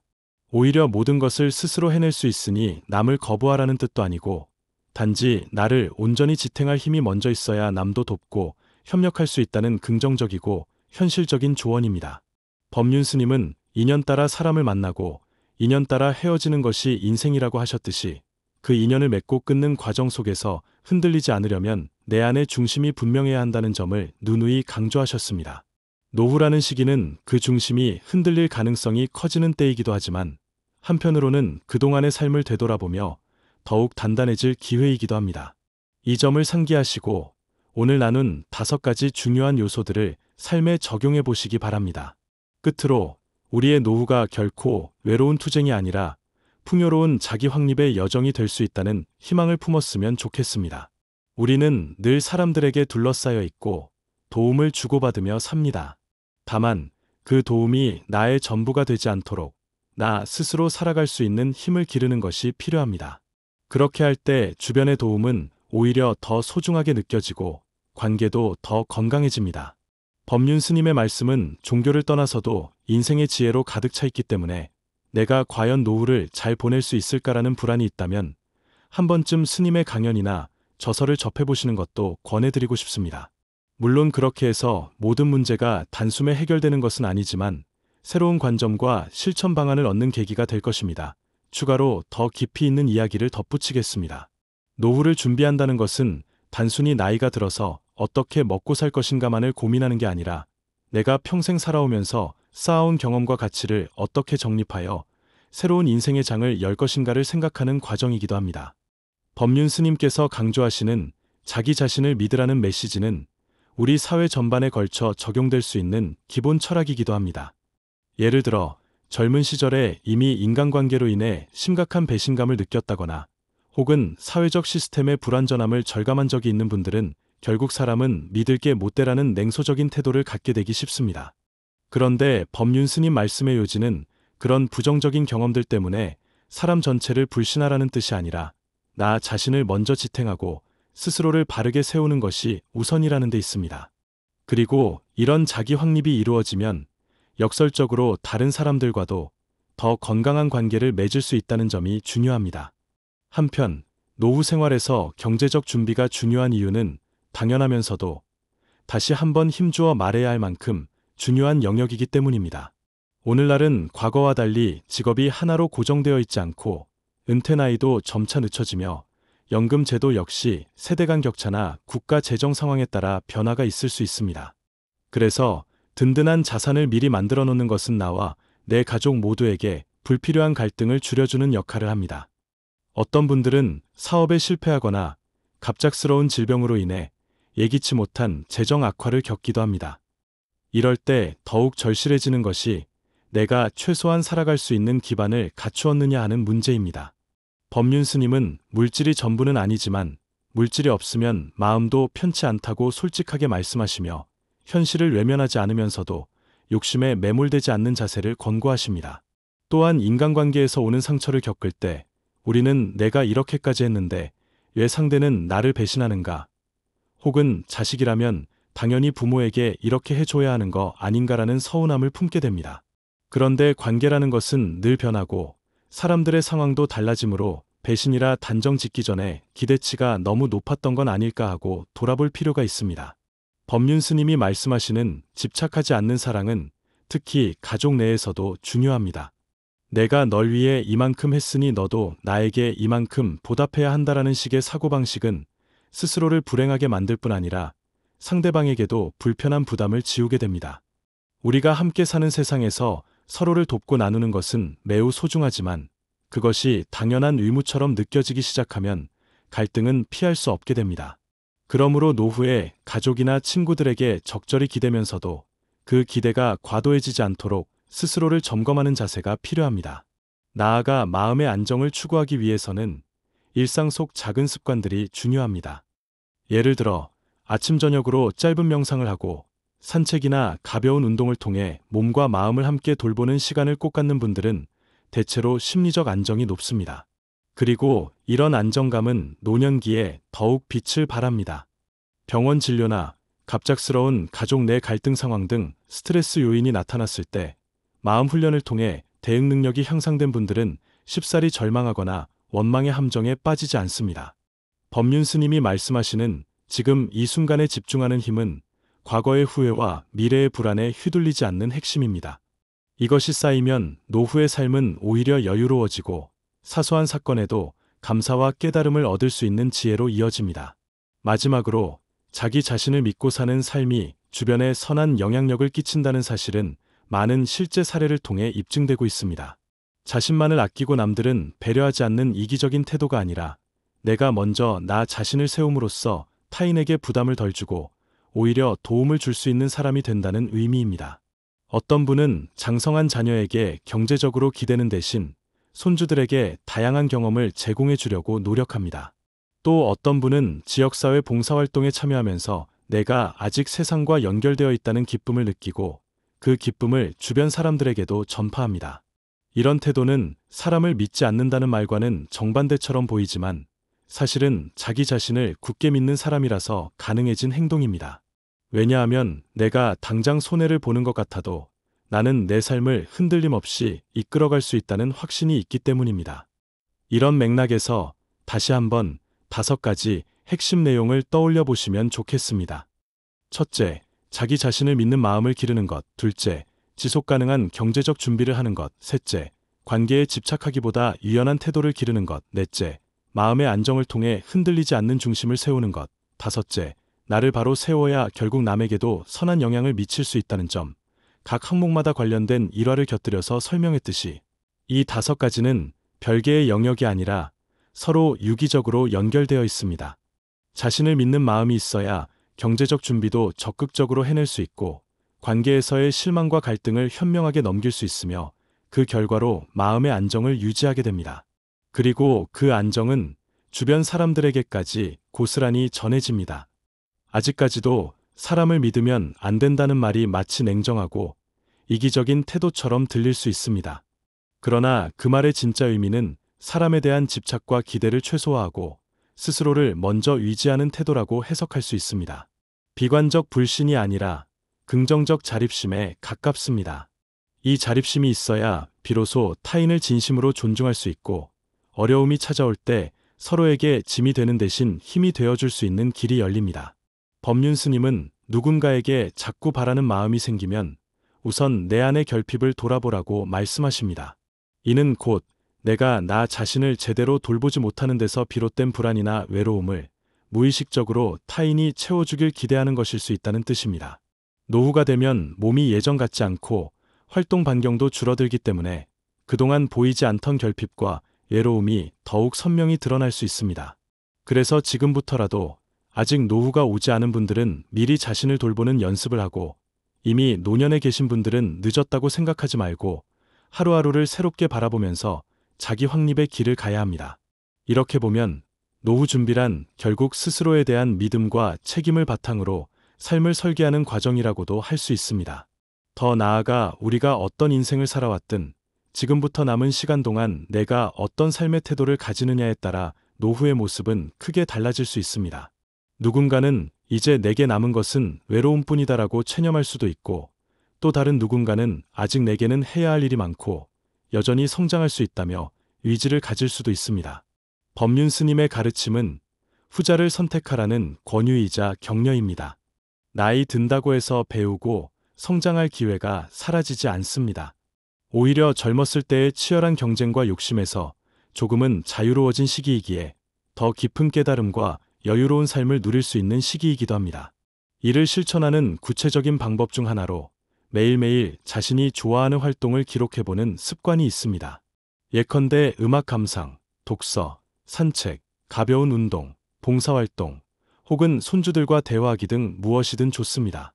오히려 모든 것을 스스로 해낼 수 있으니 남을 거부하라는 뜻도 아니고 단지 나를 온전히 지탱할 힘이 먼저 있어야 남도 돕고 협력할 수 있다는 긍정적이고 현실적인 조언입니다. 법륜 스님은 인연 따라 사람을 만나고 인연 따라 헤어지는 것이 인생이라고 하셨듯이 그 인연을 맺고 끊는 과정 속에서 흔들리지 않으려면 내 안의 중심이 분명해야 한다는 점을 누누이 강조하셨습니다. 노후라는 시기는 그 중심이 흔들릴 가능성이 커지는 때이기도 하지만 한편으로는 그동안의 삶을 되돌아보며 더욱 단단해질 기회이기도 합니다. 이 점을 상기하시고 오늘 나눈 5가지 중요한 요소들을 삶에 적용해 보시기 바랍니다. 끝으로 우리의 노후가 결코 외로운 투쟁이 아니라 풍요로운 자기 확립의 여정이 될 수 있다는 희망을 품었으면 좋겠습니다. 우리는 늘 사람들에게 둘러싸여 있고 도움을 주고받으며 삽니다. 다만 그 도움이 나의 전부가 되지 않도록 나 스스로 살아갈 수 있는 힘을 기르는 것이 필요합니다. 그렇게 할 때 주변의 도움은 오히려 더 소중하게 느껴지고 관계도 더 건강해집니다. 법륜 스님의 말씀은 종교를 떠나서도 인생의 지혜로 가득 차 있기 때문에 내가 과연 노후를 잘 보낼 수 있을까라는 불안이 있다면 한 번쯤 스님의 강연이나 저서를 접해보시는 것도 권해드리고 싶습니다. 물론 그렇게 해서 모든 문제가 단숨에 해결되는 것은 아니지만 새로운 관점과 실천 방안을 얻는 계기가 될 것입니다. 추가로 더 깊이 있는 이야기를 덧붙이겠습니다. 노후를 준비한다는 것은 단순히 나이가 들어서 어떻게 먹고 살 것인가만을 고민하는 게 아니라 내가 평생 살아오면서 쌓아온 경험과 가치를 어떻게 정립하여 새로운 인생의 장을 열 것인가를 생각하는 과정이기도 합니다. 법륜 스님께서 강조하시는 자기 자신을 믿으라는 메시지는 우리 사회 전반에 걸쳐 적용될 수 있는 기본 철학이기도 합니다. 예를 들어 젊은 시절에 이미 인간관계로 인해 심각한 배신감을 느꼈다거나 혹은 사회적 시스템의 불완전함을 절감한 적이 있는 분들은 결국 사람은 믿을 게 못 되라는 냉소적인 태도를 갖게 되기 쉽습니다. 그런데 법륜 스님 말씀의 요지는 그런 부정적인 경험들 때문에 사람 전체를 불신하라는 뜻이 아니라 나 자신을 먼저 지탱하고 스스로를 바르게 세우는 것이 우선이라는 데 있습니다. 그리고 이런 자기 확립이 이루어지면 역설적으로 다른 사람들과도 더 건강한 관계를 맺을 수 있다는 점이 중요합니다. 한편 노후 생활에서 경제적 준비가 중요한 이유는 당연하면서도 다시 한번 힘주어 말해야 할 만큼 중요한 영역이기 때문입니다. 오늘날은 과거와 달리 직업이 하나로 고정되어 있지 않고 은퇴 나이도 점차 늦춰지며 연금 제도 역시 세대 간 격차나 국가 재정 상황에 따라 변화가 있을 수 있습니다. 그래서 든든한 자산을 미리 만들어 놓는 것은 나와 내 가족 모두에게 불필요한 갈등을 줄여주는 역할을 합니다. 어떤 분들은 사업에 실패하거나 갑작스러운 질병으로 인해 예기치 못한 재정 악화를 겪기도 합니다. 이럴 때 더욱 절실해지는 것이 내가 최소한 살아갈 수 있는 기반을 갖추었느냐 하는 문제입니다. 법륜 스님은 물질이 전부는 아니지만 물질이 없으면 마음도 편치 않다고 솔직하게 말씀하시며 현실을 외면하지 않으면서도 욕심에 매몰되지 않는 자세를 권고하십니다. 또한 인간관계에서 오는 상처를 겪을 때 우리는 내가 이렇게까지 했는데 왜 상대는 나를 배신하는가? 혹은 자식이라면 당연히 부모에게 이렇게 해줘야 하는 거 아닌가라는 서운함을 품게 됩니다. 그런데 관계라는 것은 늘 변하고 사람들의 상황도 달라지므로 배신이라 단정 짓기 전에 기대치가 너무 높았던 건 아닐까 하고 돌아볼 필요가 있습니다. 법륜 스님이 말씀하시는 집착하지 않는 사랑은 특히 가족 내에서도 중요합니다. 내가 널 위해 이만큼 했으니 너도 나에게 이만큼 보답해야 한다라는 식의 사고방식은 스스로를 불행하게 만들 뿐 아니라 상대방에게도 불편한 부담을 지우게 됩니다. 우리가 함께 사는 세상에서 서로를 돕고 나누는 것은 매우 소중하지만 그것이 당연한 의무처럼 느껴지기 시작하면 갈등은 피할 수 없게 됩니다. 그러므로 노후에 가족이나 친구들에게 적절히 기대면서도 그 기대가 과도해지지 않도록 스스로를 점검하는 자세가 필요합니다. 나아가 마음의 안정을 추구하기 위해서는 일상 속 작은 습관들이 중요합니다. 예를 들어 아침 저녁으로 짧은 명상을 하고 산책이나 가벼운 운동을 통해 몸과 마음을 함께 돌보는 시간을 꼭 갖는 분들은 대체로 심리적 안정이 높습니다. 그리고 이런 안정감은 노년기에 더욱 빛을 발합니다. 병원 진료나 갑작스러운 가족 내 갈등 상황 등 스트레스 요인이 나타났을 때 마음 훈련을 통해 대응 능력이 향상된 분들은 쉽사리 절망하거나 원망의 함정에 빠지지 않습니다. 법륜 스님이 말씀하시는 지금 이 순간에 집중하는 힘은 과거의 후회와 미래의 불안에 휘둘리지 않는 핵심입니다. 이것이 쌓이면 노후의 삶은 오히려 여유로워지고 사소한 사건에도 감사와 깨달음을 얻을 수 있는 지혜로 이어집니다. 마지막으로 자기 자신을 믿고 사는 삶이 주변에 선한 영향력을 끼친다는 사실은 많은 실제 사례를 통해 입증되고 있습니다. 자신만을 아끼고 남들은 배려하지 않는 이기적인 태도가 아니라 내가 먼저 나 자신을 세움으로써 타인에게 부담을 덜 주고 오히려 도움을 줄 수 있는 사람이 된다는 의미입니다. 어떤 분은 장성한 자녀에게 경제적으로 기대는 대신 손주들에게 다양한 경험을 제공해 주려고 노력합니다. 또 어떤 분은 지역사회 봉사활동에 참여하면서 내가 아직 세상과 연결되어 있다는 기쁨을 느끼고 그 기쁨을 주변 사람들에게도 전파합니다. 이런 태도는 사람을 믿지 않는다는 말과는 정반대처럼 보이지만 사실은 자기 자신을 굳게 믿는 사람이라서 가능해진 행동입니다. 왜냐하면 내가 당장 손해를 보는 것 같아도 나는 내 삶을 흔들림 없이 이끌어갈 수 있다는 확신이 있기 때문입니다. 이런 맥락에서 다시 한번 5가지 핵심 내용을 떠올려 보시면 좋겠습니다. 첫째, 자기 자신을 믿는 마음을 기르는 것. 둘째, 지속 가능한 경제적 준비를 하는 것. 셋째, 관계에 집착하기보다 유연한 태도를 기르는 것. 넷째, 마음의 안정을 통해 흔들리지 않는 중심을 세우는 것. 다섯째, 나를 바로 세워야 결국 남에게도 선한 영향을 미칠 수 있다는 점. 각 항목마다 관련된 일화를 곁들여서 설명했듯이 이 5가지는 별개의 영역이 아니라 서로 유기적으로 연결되어 있습니다. 자신을 믿는 마음이 있어야 경제적 준비도 적극적으로 해낼 수 있고 관계에서의 실망과 갈등을 현명하게 넘길 수 있으며 그 결과로 마음의 안정을 유지하게 됩니다. 그리고 그 안정은 주변 사람들에게까지 고스란히 전해집니다. 아직까지도 사람을 믿으면 안 된다는 말이 마치 냉정하고 이기적인 태도처럼 들릴 수 있습니다. 그러나 그 말의 진짜 의미는 사람에 대한 집착과 기대를 최소화하고 스스로를 먼저 위지하는 태도라고 해석할 수 있습니다. 비관적 불신이 아니라 긍정적 자립심에 가깝습니다. 이 자립심이 있어야 비로소 타인을 진심으로 존중할 수 있고 어려움이 찾아올 때 서로에게 짐이 되는 대신 힘이 되어줄 수 있는 길이 열립니다. 법륜 스님은 누군가에게 자꾸 바라는 마음이 생기면 우선 내 안의 결핍을 돌아보라고 말씀하십니다. 이는 곧 내가 나 자신을 제대로 돌보지 못하는 데서 비롯된 불안이나 외로움을 무의식적으로 타인이 채워주길 기대하는 것일 수 있다는 뜻입니다. 노후가 되면 몸이 예전 같지 않고 활동 반경도 줄어들기 때문에 그동안 보이지 않던 결핍과 외로움이 더욱 선명히 드러날 수 있습니다. 그래서 지금부터라도 아직 노후가 오지 않은 분들은 미리 자신을 돌보는 연습을 하고 이미 노년에 계신 분들은 늦었다고 생각하지 말고 하루하루를 새롭게 바라보면서 자기 확립의 길을 가야 합니다. 이렇게 보면 노후 준비란 결국 스스로에 대한 믿음과 책임을 바탕으로 삶을 설계하는 과정이라고도 할 수 있습니다. 더 나아가 우리가 어떤 인생을 살아왔든 지금부터 남은 시간 동안 내가 어떤 삶의 태도를 가지느냐에 따라 노후의 모습은 크게 달라질 수 있습니다. 누군가는 이제 내게 남은 것은 외로움뿐이다라고 체념할 수도 있고 또 다른 누군가는 아직 내게는 해야 할 일이 많고 여전히 성장할 수 있다며 의지를 가질 수도 있습니다. 법륜 스님의 가르침은 후자를 선택하라는 권유이자 격려입니다. 나이 든다고 해서 배우고 성장할 기회가 사라지지 않습니다. 오히려 젊었을 때의 치열한 경쟁과 욕심에서 조금은 자유로워진 시기이기에 더 깊은 깨달음과 여유로운 삶을 누릴 수 있는 시기이기도 합니다. 이를 실천하는 구체적인 방법 중 하나로 매일매일 자신이 좋아하는 활동을 기록해보는 습관이 있습니다. 예컨대 음악 감상, 독서, 산책, 가벼운 운동, 봉사활동, 혹은 손주들과 대화하기 등 무엇이든 좋습니다.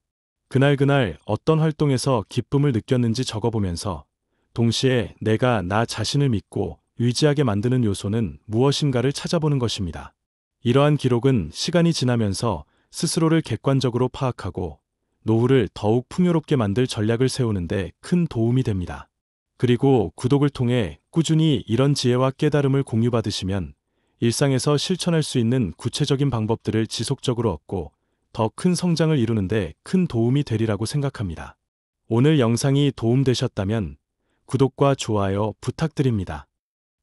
그날 어떤 활동에서 기쁨을 느꼈는지 적어보면서 동시에 내가 나 자신을 믿고 의지하게 만드는 요소는 무엇인가를 찾아보는 것입니다. 이러한 기록은 시간이 지나면서 스스로를 객관적으로 파악하고 노후를 더욱 풍요롭게 만들 전략을 세우는데 큰 도움이 됩니다. 그리고 구독을 통해 꾸준히 이런 지혜와 깨달음을 공유받으시면 일상에서 실천할 수 있는 구체적인 방법들을 지속적으로 얻고 더 큰 성장을 이루는데 큰 도움이 되리라고 생각합니다. 오늘 영상이 도움되셨다면 구독과 좋아요 부탁드립니다.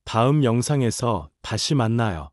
다음 영상에서 다시 만나요.